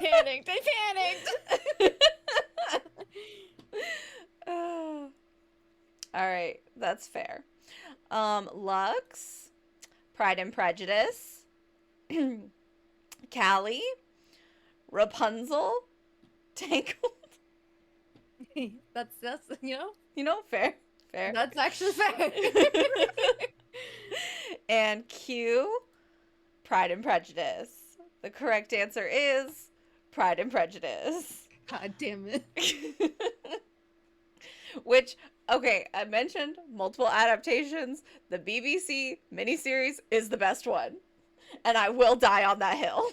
panicked. All right, that's fair. Lux, Pride and Prejudice, Callie, Rapunzel, Tangled. That's Fair, fair. that's actually fair. And Q, Pride and Prejudice. The correct answer is Pride and Prejudice. God damn it. Which, okay, I mentioned multiple adaptations. The BBC miniseries is the best one. And I will die on that hill.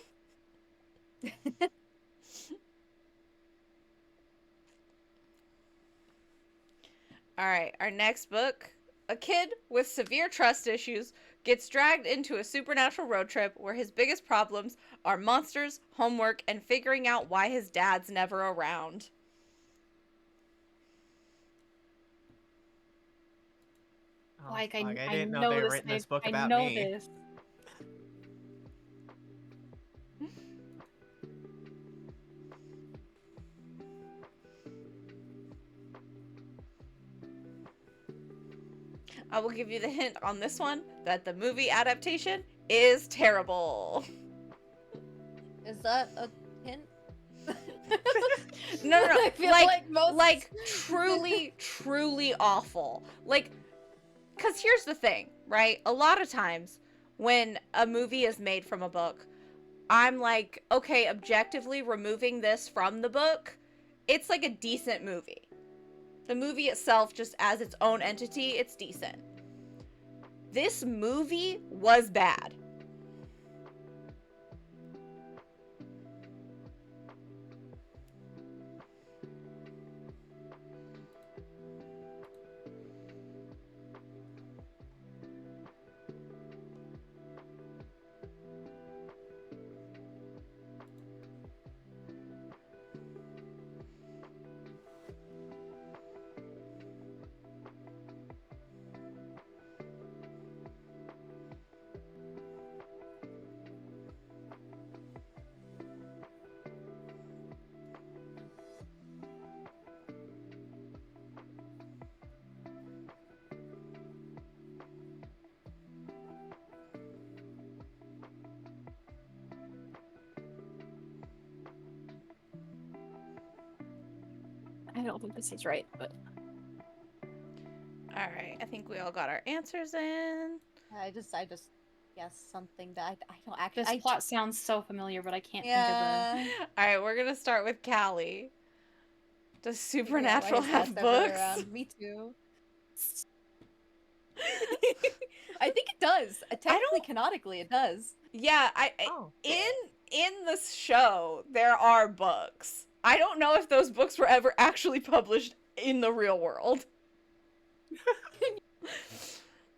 All right, our next book. A kid with severe trust issues gets dragged into a supernatural road trip where his biggest problems are monsters, homework, and figuring out why his dad's never around. Oh, Like fuck, I didn't know they this. written this I- book I about know me. this. I will give you the hint on this one that the movie adaptation is terrible. Is that a hint? No, I feel like most truly, truly awful. Like, because here's the thing, right? A lot of times when a movie is made from a book, I'm like, okay, objectively removing this from the book, it's like a decent movie. The movie itself, just as its own entity, it's decent. This movie was bad. I don't think this is right, but All right, I think we all got our answers in. I just guessed something that I don't actually. this plot sounds so familiar, but I can't Yeah. All right, we're gonna start with Callie. Does Figure out why Supernatural his have dad's never books? around. Me too. I think it does. Technically, canonically, it does. Yeah, Oh. in this show there are books. I don't know if those books were ever actually published in the real world.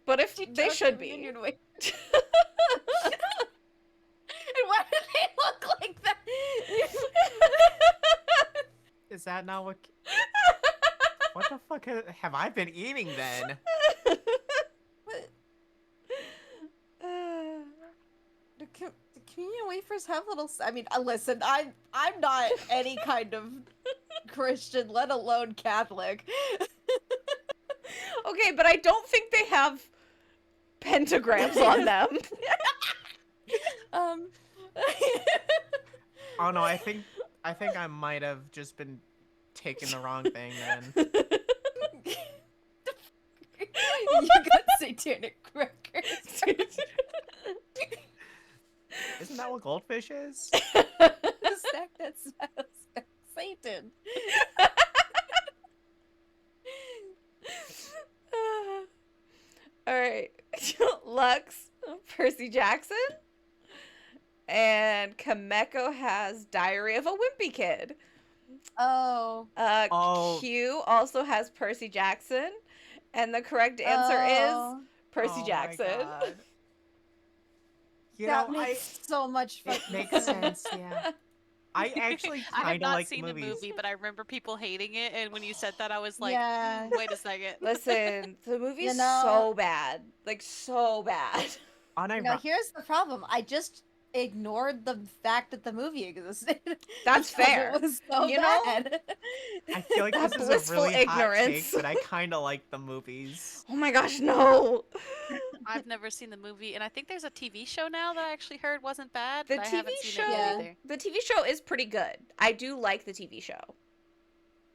But if they should be. And why do they look like that? Is that not what? What the fuck have I been eating then? What? Do communion wafers have little? I mean, listen, I'm not any kind of Christian, let alone Catholic. Okay, but I don't think they have pentagrams on them. Um. Oh no, I think I might have just been taking the wrong thing then. You got satanic crackers. Isn't that what goldfish is? The snack that smells like Satan. All right, Lux, Percy Jackson, and Kameko has Diary of a Wimpy Kid. Oh. Oh. Q also has Percy Jackson, and the correct answer is Percy Oh my Jackson. God. You That know, makes so much it fucking makes sense, yeah. I actually I have kind of not like seen movies. the movie, but I remember people hating it, and when you said that, I was like, Yeah. wait a second. Listen, the movie's You know- so bad, like so bad. Now here's the problem. I just ignored the fact that the movie existed. That's because fair. It was so You know? bad. I feel like That this is a blissful really hot take, ignorance. but I kind of like the movies. Oh my gosh, no. I've never seen the movie, and I think there's a TV show now that I actually heard wasn't bad. The but I TV haven't seen show, it Yeah. either. the TV show is pretty good. I do like the TV show.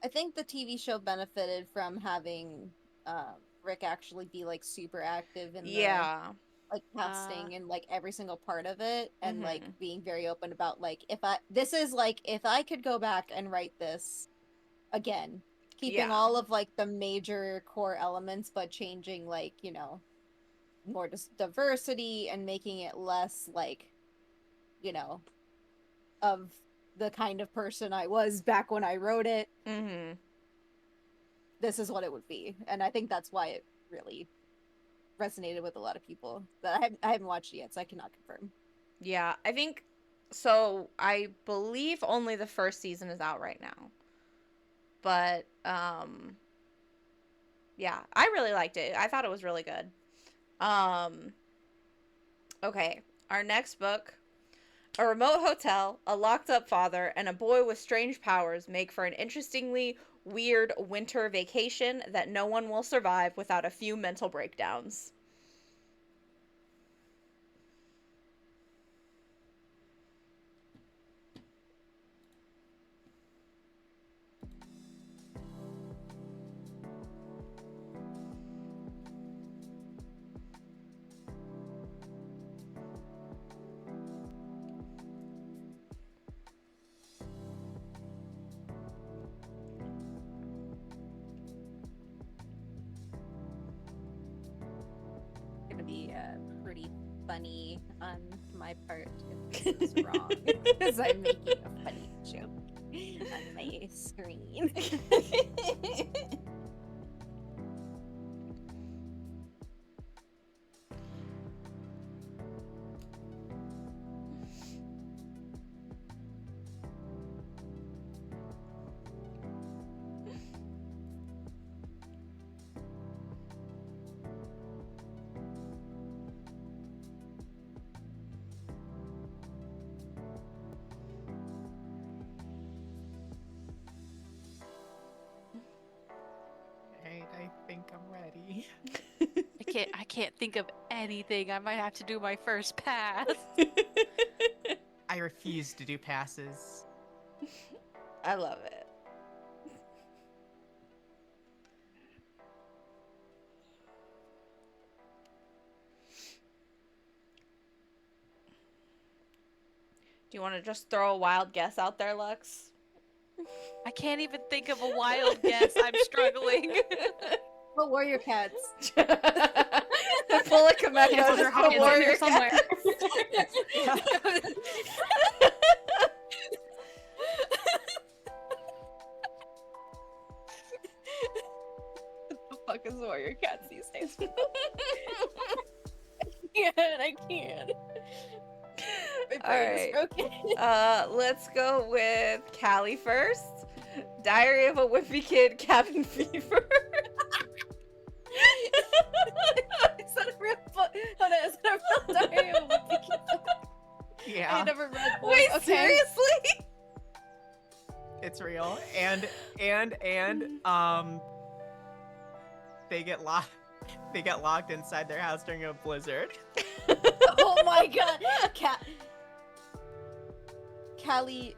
I think the TV show benefited from having Rick actually be like super active in the Yeah. like casting and like every single part of it, and Mhm. like being very open about like if I could go back and write this again, keeping Yeah. all of like the major core elements but changing like more diversity and making it less like of the kind of person I was back when I wrote it. Mm-hmm. This is what it would be, and I think that's why it really resonated with a lot of people. But I haven't watched it yet, so I cannot confirm. Yeah, I think so. I believe only the first season is out right now. But yeah, I really liked it. I thought it was really good. Okay, our next book. A remote hotel, a locked up father, and a boy with strange powers make for an interestingly weird winter vacation that no one will survive without a few mental breakdowns. Gonna be pretty funny on my part if this is wrong, because I'm making a funny joke on my screen. Alright, I think I'm ready. I can't think of anything. I might have to do my first pass. I refuse to do passes. I love it. Do you want to just throw a wild guess out there, Lux? I can't even think of a wild guess. I'm struggling. But Warrior Cats. The full of Kameko, Chances just are Hobbit's the in warrior here somewhere. What the fuck is Warrior Cats these days? I can't. My brain is broken. Let's go with Callie first. Diary of a Wimpy Kid, Cabin Fever. Is that a real book? Oh no, is that a real Diary of a Wimpy Kid book? I Yeah, never read one. Wait, Okay. seriously? it's real. And they get locked. They get locked inside their house during a blizzard. Oh my god. Callie's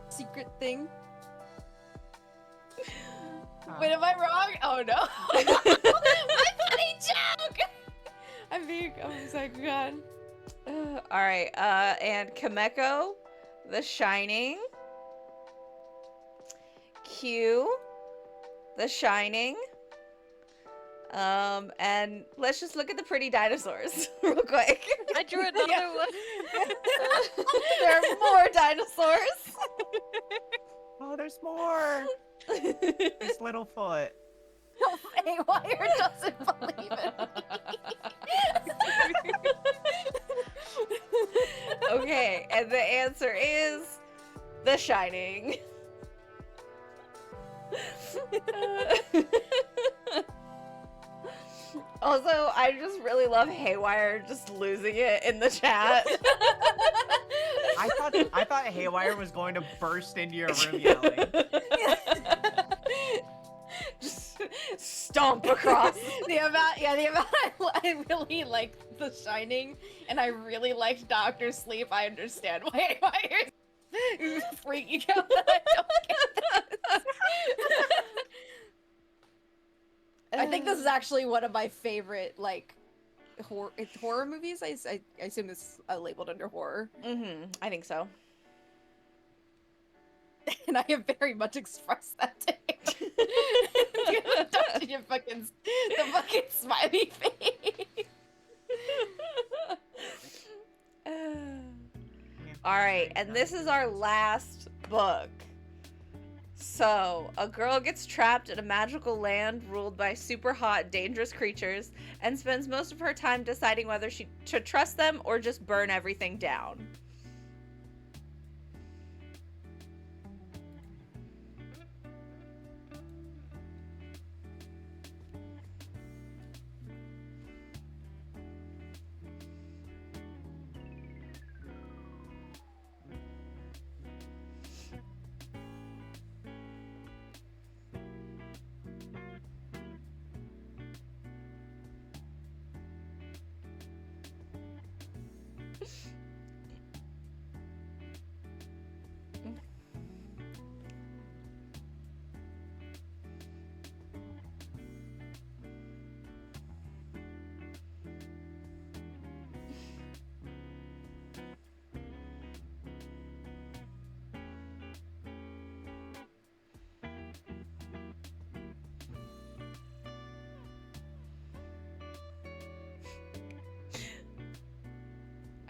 secret thing. Wait, am I wrong? Oh no. My funny joke! I'm sorry, God. All right, and Kameko, The Shining. Q, The Shining. And let's just look at the pretty dinosaurs real quick. I drew another Yeah. one. There are more dinosaurs. Oh, there's more. There's Littlefoot. Haywire doesn't believe it. Okay, and the answer is The Shining. Also, I just really love Haywire just losing it in the chat. I thought Haywire was going to burst into your room yelling. Just stomp across. the amount I really liked The Shining, and I really liked Doctor Sleep. I understand why Haywire's freaking out that I don't get this. I think this is actually one of my favorite, like, horror movies. I assume this is labeled under horror. I think so. And I have very much expressed that to him. the fucking smiley face. All right, and this is our last book. So, a girl gets trapped in a magical land ruled by super hot, dangerous creatures and spends most of her time deciding whether she should trust them or just burn everything down.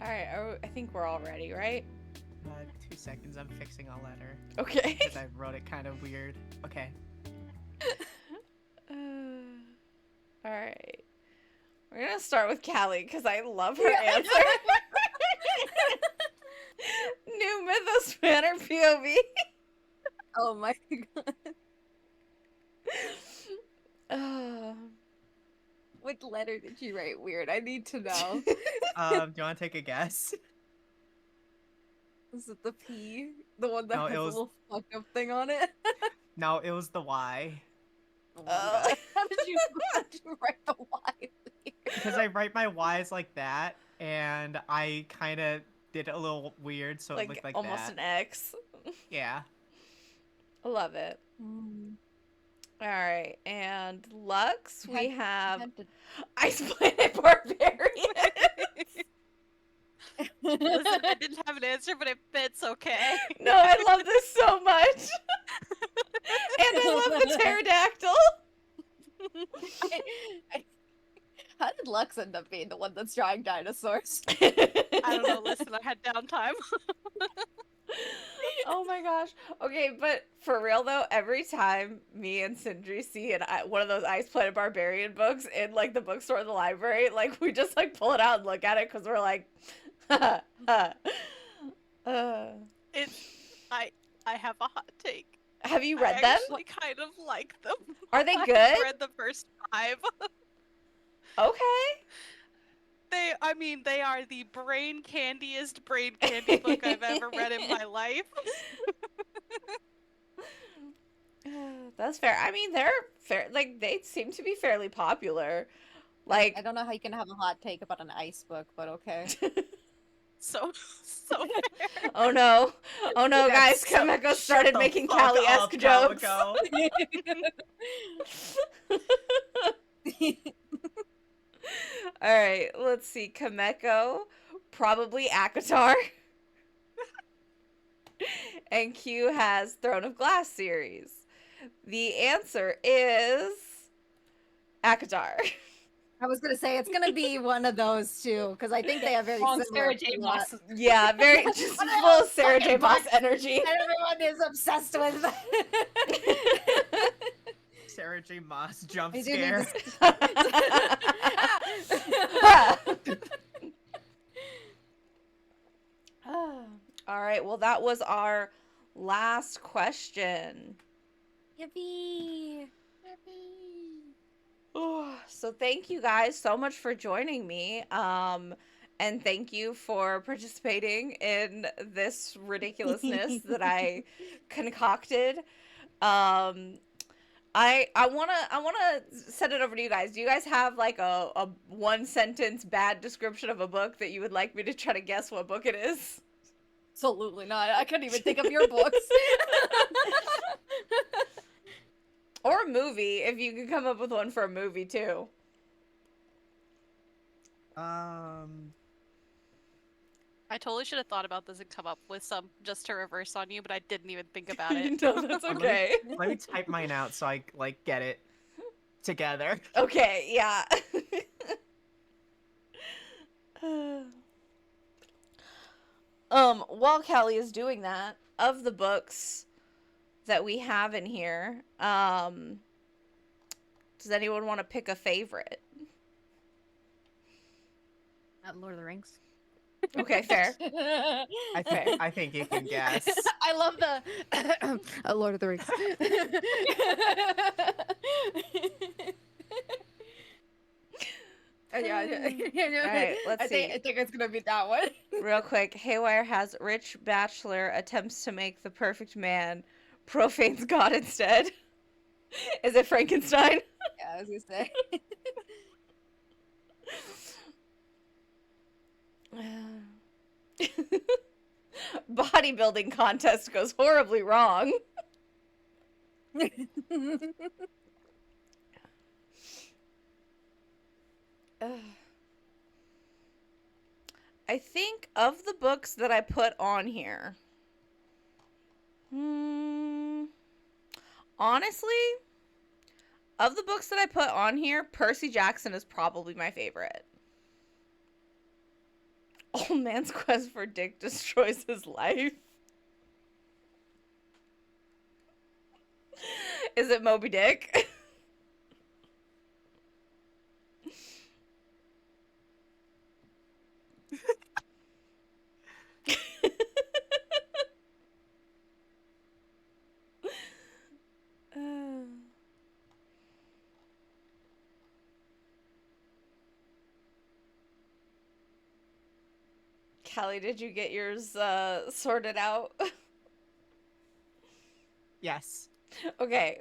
Alright, I think we're all ready, right? 2 seconds, I'm fixing a letter. Okay. Because I wrote it kind of weird. Okay. Alright. We're gonna start with Callie, because I love her answer. New Mythos Manor POV. Oh my god. What letter did you write weird? I need to know. Do you want to take a guess? Is it the P? The one that No, has it a was- little fucked up thing on it? No, it was the Y. Oh my God. How did you write the Y? Because I write my Y's like that, and I kind of did it a little weird, so it looked like almost that. an X. Yeah. I love it. Alright, and Lux, we have Ice Planet Barbarian. Listen, I didn't have an answer, but it fits okay. No, I love this so much. And I love the pterodactyl. How did Lux end up being the one that's drawing dinosaurs? I don't know, listen, I had downtime. Oh my gosh. Okay, but for real though, every time me and Sindri see one of those Ice Planet Barbarian books in like the bookstore or the library, like we just like pull it out and look at it because we're like, I have a hot take. Have you read them? I actually kind of like them. Are they I good? read the first 5. Okay. They are the brain candiest brain candy book I've ever read in my life. That's fair. I mean, they're fair. Like they seem to be fairly popular. Like I don't know how you can have a hot take about an ice book, but okay. So fair. Oh no. Oh no, guys. That's so- Kameko shut started the making fuck Callie-esque up, jokes. Calico. All right, let's see. Kameko, probably Akatar. And Q has Throne of Glass series. The answer is Akatar. I was gonna say it's gonna be one of those two because I think they have very Wrong similar Sarah J. plot. Maas. Yeah, very just What full else? Sarah J. Fucking Maas butt. energy. And everyone is obsessed with. Sarah J. Maas jump I do need scare. All right, well, that was our last question. Yippee! So thank you guys so much for joining me. And thank you for participating in this ridiculousness that I concocted. Um, I wanna send it over to you guys. Do you guys have like a one sentence bad description of a book that you would like me to try to guess what book it is? Absolutely not. I couldn't even think of your books. Or a movie, if you could come up with one for a movie too. I totally should have thought about this and come up with some just to reverse on you, but I didn't even think about it. No, that's Let me- okay. Let me type mine out so I like get it together. Okay, yeah. While Callie is doing that, of the books that we have in here, does anyone want to pick a favorite? Lord of the Rings. Okay, fair. I think you can guess. I love the Lord of the Rings. Alright, let's see. I think it's gonna be that one. Real quick, Haywire has rich bachelor attempts to make the perfect man, profanes God instead. Is it Frankenstein? Yeah, I was gonna say. Bodybuilding contest goes horribly wrong. I think of the books that I put on here, honestly, of the books that I put on here, Percy Jackson is probably my favorite. Old man's quest for dick destroys his life. Is it Moby Dick? Callie, did you get yours sorted out? Yes. Okay,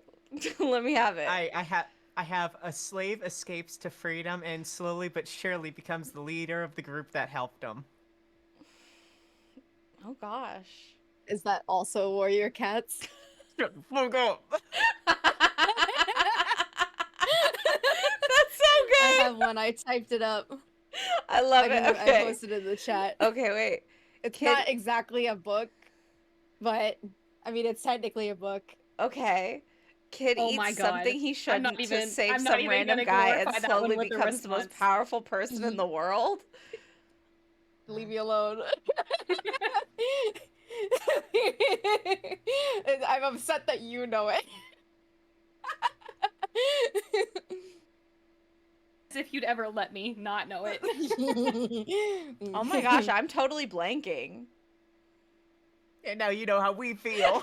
let me have it. I have a slave escapes to freedom and slowly but surely becomes the leader of the group that helped him. Oh gosh. Is that also Warrior Cats? Shut the fuck up. That's so good. I have one. I typed it up. I love it. I Okay. posted it in the chat. Okay, wait. It's Kid- not exactly a book, but I mean, it's technically a book. Okay. Kid Oh eats my God. something he shouldn't to I'm save not some even random gonna guy and glorify that slowly one with a becomes the most response. powerful person in the world. Leave me alone. I'm upset that you know it. As if you'd ever let me not know it. Oh my gosh, I'm totally blanking. And now you know how we feel.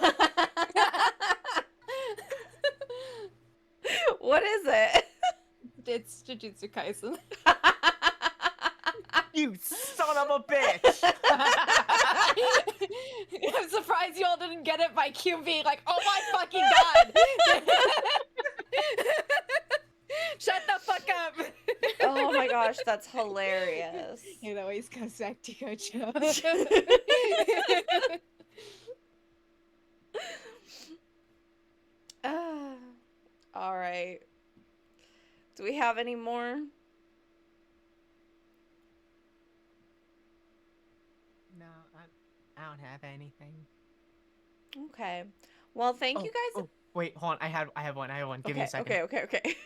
What is it? It's Jujutsu Kaisen. You son of a bitch! I'm surprised you all didn't get it by Q being like, oh my fucking god! Shut the fuck up! Oh my gosh, that's hilarious. It always comes back to Gojo. All right. Do we have any more? No, I don't have anything. Okay. Well, thank you guys. Oh, wait, hold on. I have one. Give me a second. Okay.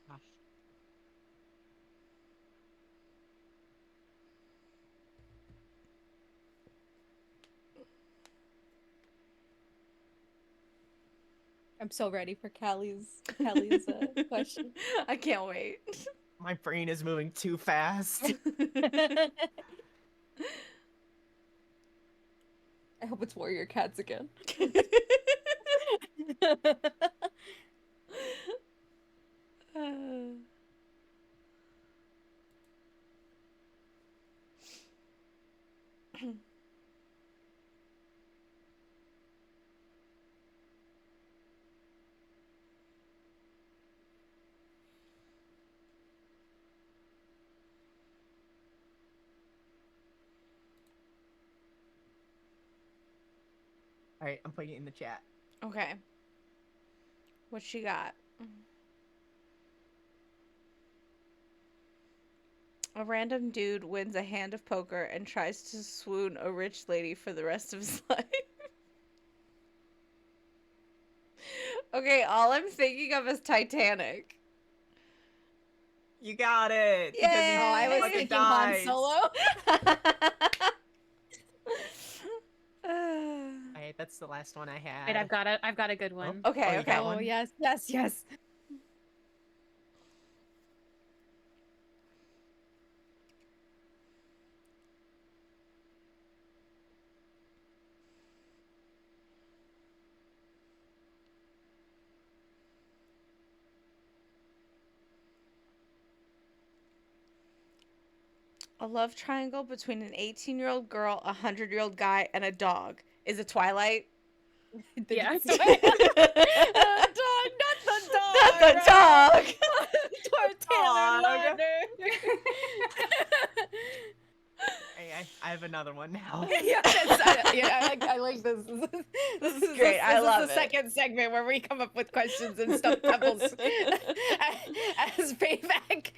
Gosh. I'm so ready for Callie's question. I can't wait. My brain is moving too fast. I hope it's Warrior Cats again. All right, I'm putting it in the chat. Okay. What she got? A random dude wins a hand of poker and tries to swoon a rich lady for the rest of his life. Okay, all I'm thinking of is Titanic. You got it. Yay! Because he Oh, I was fucking thinking Han dies. Solo. All right, that's the last one I had. Wait, I've got a good one. Okay, you okay. got Oh one? yes. A love triangle between an 18-year-old girl, a 100-year-old guy, and a dog. Is it Twilight? Yeah. Dog, not the dog. Not the dog! Taylor Dog. Lautner. Hey, I have another one now. Yeah, I like this. This is great. I love This is it. the second segment where we come up with questions and stuff pebbles as payback.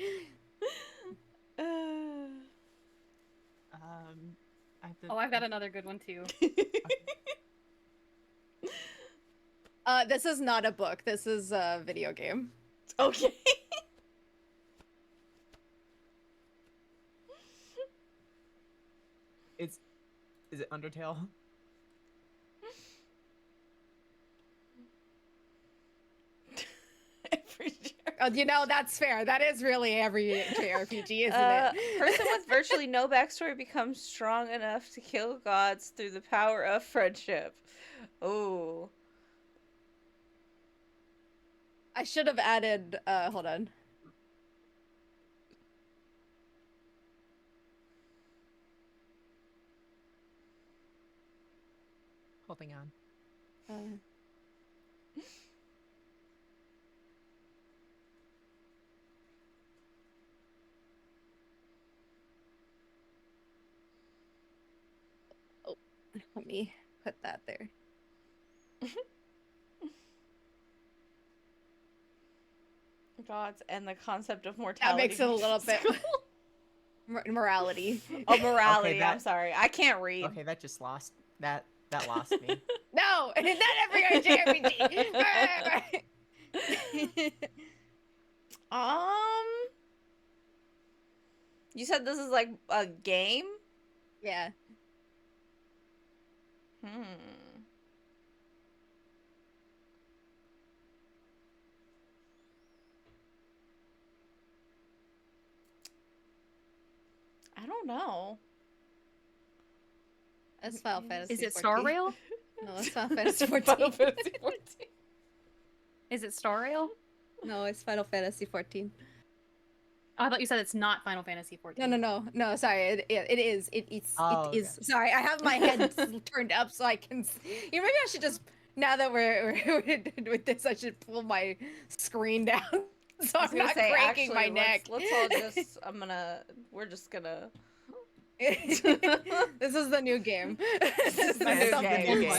I have to... Oh, I've got another good one too. This is not a book. This is a video game. Okay. Is it Undertale? Oh, you know, that's fair. That is really every JRPG, isn't it? Person with virtually no backstory becomes strong enough to kill gods through the power of friendship. Oh. I should have added, hold on. Holding on. Oh, let me put that there. Gods and the concept of mortality. That makes it a little bit morality. Oh, morality. Okay, I'm sorry. I can't read. Okay, that just lost. That lost me. No, not every JRPG. You said this is like a game? Yeah. I don't know. That's Final Fantasy. Is it 14. Star Rail? No, it's Final Fantasy 14. Final Fantasy 14. Is it Star Rail? No, it's Final Fantasy 14. Oh, I thought you said it's not Final Fantasy 14. No. Sorry, it is. Oh, it is. Sorry, I have my head turned up so I can. Maybe I should just. Now that we're with this, I should pull my screen down so I was I'm gonna not say, breaking actually, my neck. Let's all just. We're just gonna. This is the new game. This is the new game.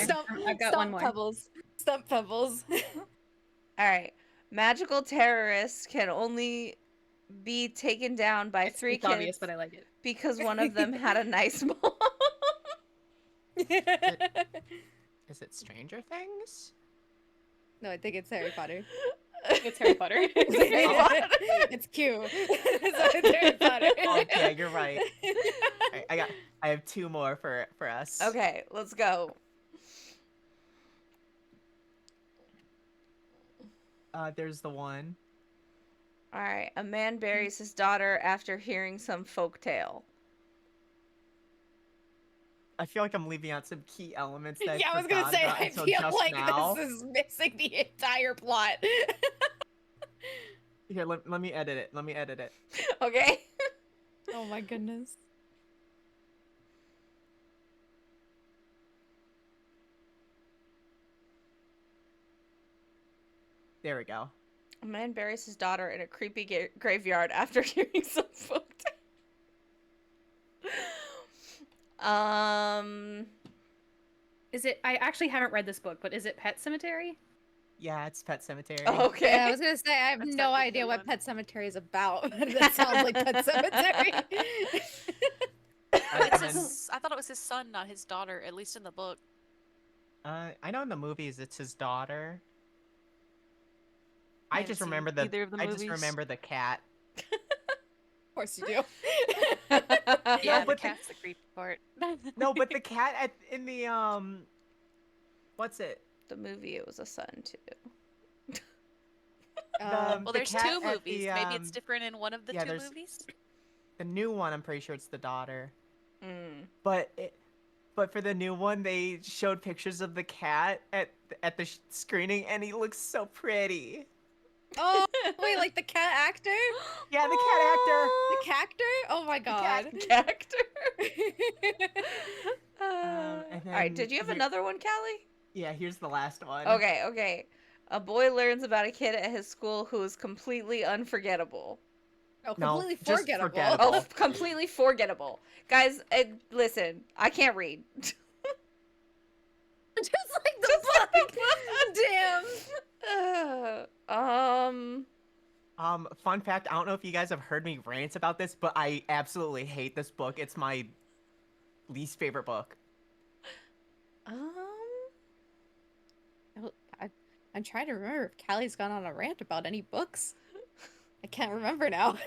I've got one more. Pebbles. Stump Pebbles. All right. Magical terrorists can only be taken down by It's 3 it's kids obvious, but I like it. because one of them had a nice mom. Is it Stranger Things? No, I think it's Harry Potter. It's Harry Potter. It's cute. It's Harry Potter. Okay, you're right. Alright, I have 2 more for us. Okay, let's go. There's the one. All right. A man buries his daughter after hearing some folktale. I feel like I'm leaving out some key elements that Yeah, I I was gonna forgot say, about I until feel just like now. this is missing the entire plot. Here, let me edit it. Let me edit it. Okay. Oh my goodness. There we go. A man buries his daughter in a creepy graveyard after hearing some folktale. Is it? I actually haven't read this book, but is it Pet Cemetery? Yeah, it's Pet Cemetery. Okay. Yeah, I was gonna say I have That's no like a idea good what one. Pet Cemetery is about. That sounds like Pet Cemetery. It's And then, I thought it was his son, not his daughter, at least in the book. I know in the movies it's his daughter. I haven't just seen remember the either of the I just movies. remember the cat. Of course you do. Yeah, but the the- cat's the creepy part. No, but the cat in the what's it? The movie, it was a son too. well, The there's cat two at movies. the, Maybe it's different in one of the yeah, two there's- movies. The new one, I'm pretty sure it's the daughter. Mm. But for the new one, they showed pictures of the cat at the screening, and he looks so pretty. Oh wait, like the cat actor? Yeah, the cat actor. The cactor? Oh my god. Actor. And All right, then did you have here- another one, Callie? Yeah, here's the last one. Okay. A boy learns about a kid at his school who is completely unforgettable. Oh, No, completely just forgettable. forgettable. Oh, completely forgettable. Guys, listen, I can't read. Just like the book. Damn. Fun fact, I don't know if you guys have heard me rant about this, but I absolutely hate this book. It's my least favorite book. I'm trying to remember if Callie's gone on a rant about any books. I can't remember now.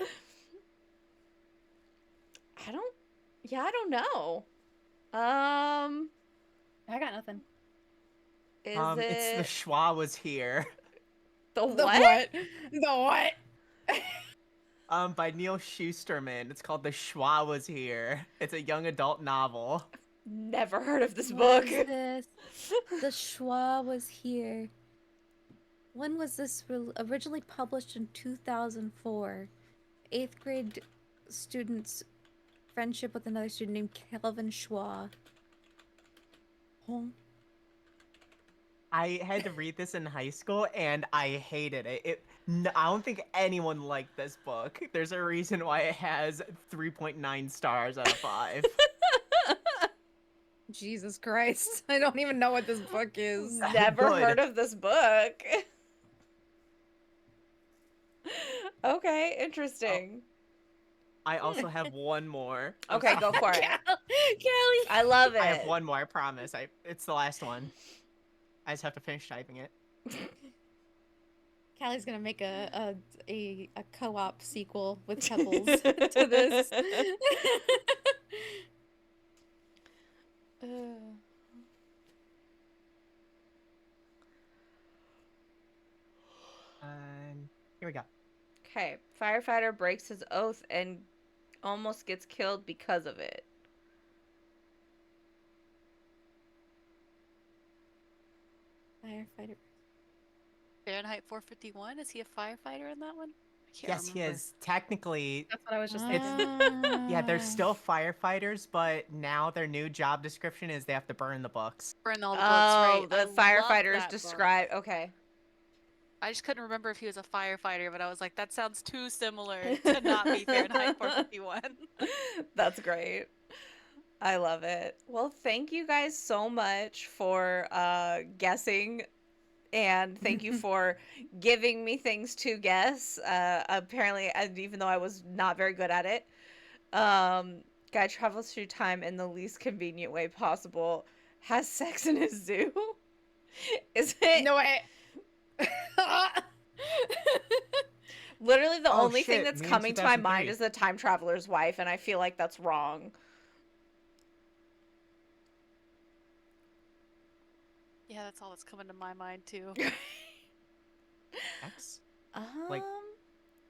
I don't know. I got nothing. Is It's The it Schwa Was Here. the The what? The what? By Neil Schusterman. It's called The Schwa Was Here. It's a young adult novel. Never heard of this What book. is this? The Schwa Was Here. When was this originally published? In 2004. 8th grade student's friendship with another student named Kelvin Schwa. Oh. I had to read this in high school, and I hated it. I don't think anyone liked this book. There's a reason why it has 3.9 stars out of 5. Jesus Christ. I don't even know what this book is. Never Good. heard of this book. Okay, interesting. I also have one more. Okay, go for it. Callie. I love it. I have one more, I promise. It's the last one. I just have to finish typing it. Callie's gonna make a co-op sequel with Pebbles to this. Here we go. Okay, firefighter breaks his oath and almost gets killed because of it. Firefighter. Fahrenheit 451. Is he a firefighter in that one? I can't Yes, he remember. is. Technically, That's what I was just It's- thinking. yeah, they're still firefighters, but now their new job description is they have to burn the books. Burn all the books, Oh, right? the I love firefighters that book. describe. Okay. I just couldn't remember if he was a firefighter, but I was like, that sounds too similar to not be Fahrenheit 451. That's great. I love it. Well, thank you guys so much for guessing, and thank you for giving me things to guess. Apparently, even though I was not very good at it, guy travels through time in the least convenient way possible. Has sex in his zoo. Is it No way. literally the Oh, only thing shit, that's me in coming to my mind 2003. is the time traveler's wife, and I feel like that's wrong. Yeah, that's all that's coming to my mind too. That X, like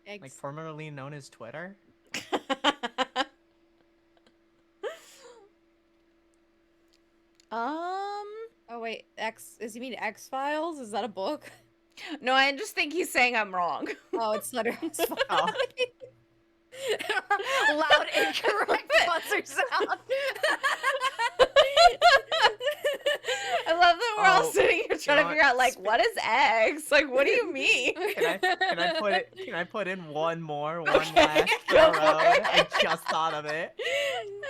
Eggs. formerly known as Twitter. Oh wait, you mean X-Files? Is that a book? No, I just think he's saying I'm wrong. Oh, it's Letter X Files. Oh. Loud incorrect buzzer sound. I love that we're all Oh, sitting here trying to know figure out, like, what? what is eggs? Like, what do you mean? Can I put in one more, one Okay, last for go the for road? it. I just thought of it.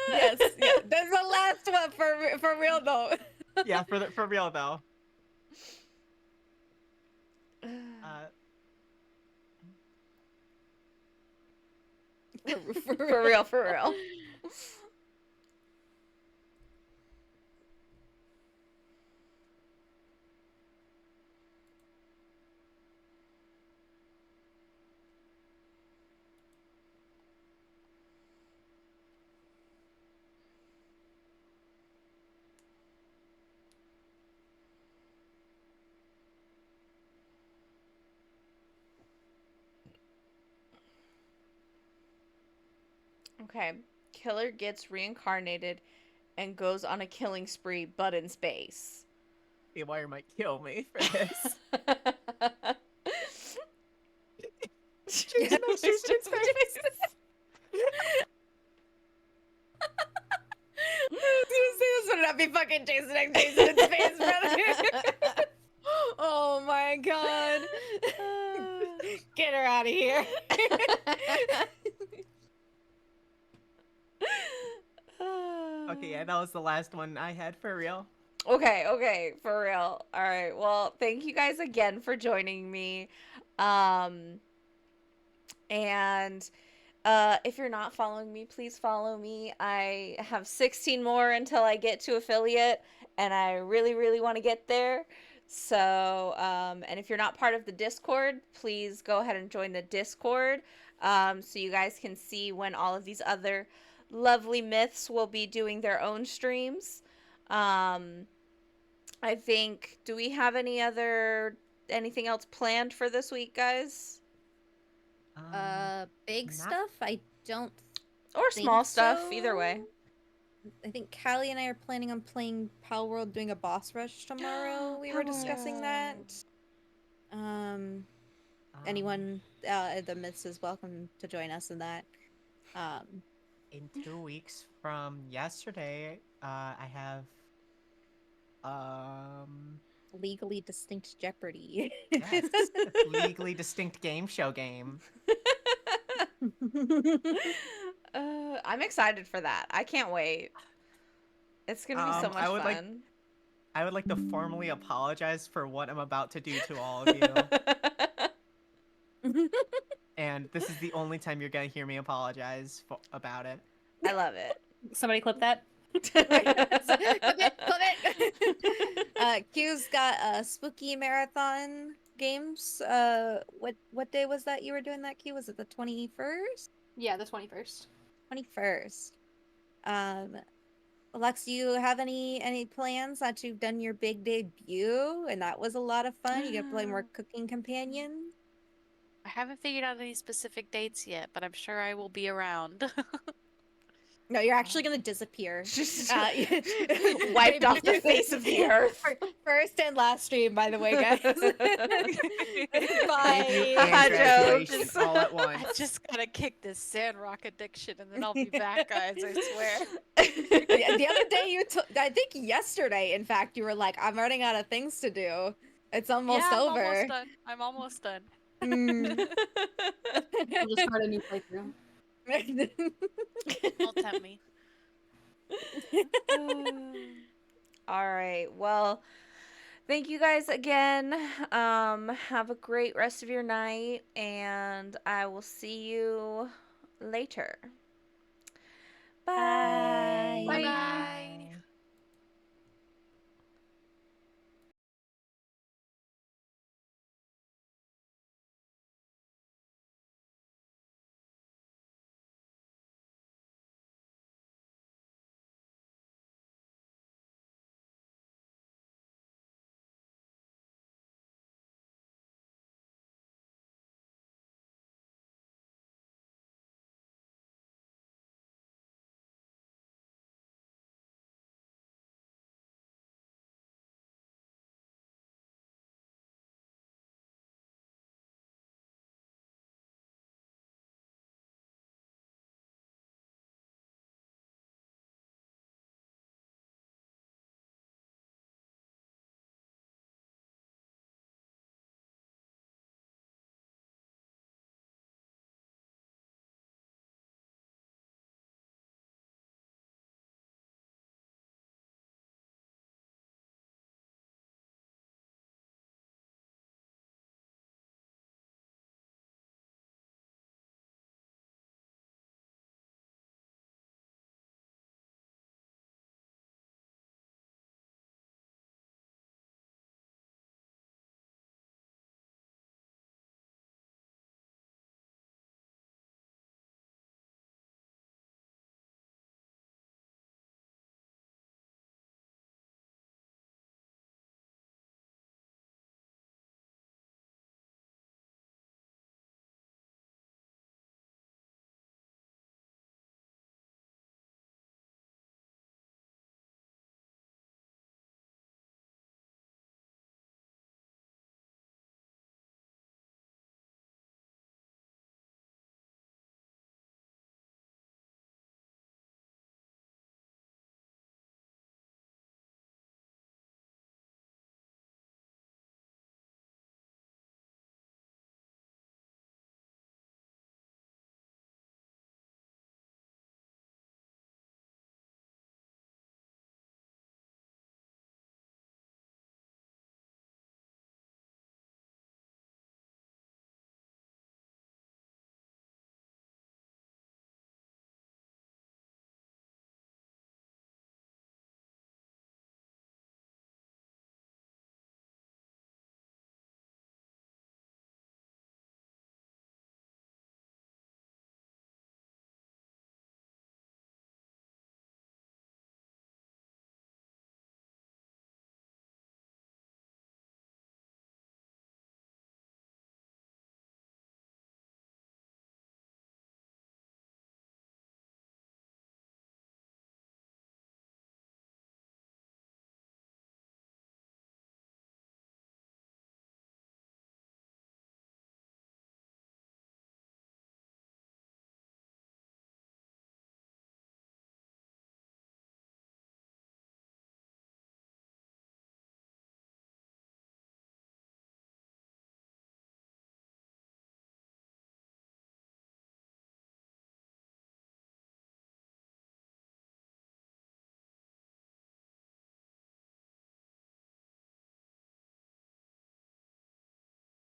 Yes, yeah, there's a last one for real though. Yeah, for real though. For real, for real. Okay. Killer gets reincarnated and goes on a killing spree, but in space. Haywire might kill me for this. Jason Jason This would not be fucking Jason X Jason in space, brother. Oh my god. Get her out of here. Okay, yeah, that was the last one I had for real. Okay, for real. All right. Well, thank you guys again for joining me. And if you're not following me, please follow me. I have 16 more until I get to affiliate, and I really, really want to get there. So, and if you're not part of the Discord, please go ahead and join the Discord, so you guys can see when all of these other lovely myths will be doing their own streams. I think, do we have anything else planned for this week, guys? Big Not- stuff? I don't Or think small stuff, either so. way. I think Callie and I are planning on playing Power World, doing a boss rush tomorrow. We were Power discussing World. that. Anyone, the Myths is welcome to join us in that. In 2 weeks from yesterday, I have Legally Distinct Jeopardy. yes, legally distinct game show game. I'm excited for that. I can't wait. It's gonna be so much I would fun. I would like to formally apologize for what I'm about to do to all of you. And this is the only time you're gonna hear me apologize about it. I love it. Somebody clip that. Clip it. Q's got a spooky marathon games. What day was that you were doing that, Q? Was it the 21st? Yeah, the 21st. 21st. Alex, do you have any plans that you've done your big debut and that was a lot of fun? You get to play more Cooking Companion? I haven't figured out any specific dates yet, but I'm sure I will be around. No, you're actually gonna disappear. Just Wiped wiped off the face of the earth. First and last stream, by the way, guys. Bye. Debut Haha, and graduation jokes. all at I once. just gotta kick this Sandrock addiction and then I'll be back, guys, I swear. The other day I think yesterday, in fact, you were like, I'm running out of things to do. It's almost Yeah, I'm over. almost done. I'm almost done. Mm. We'll just start a new playthrough. Don't tempt me. All right. Well, thank you guys again. Have a great rest of your night, and I will see you later. Bye. Bye. Bye.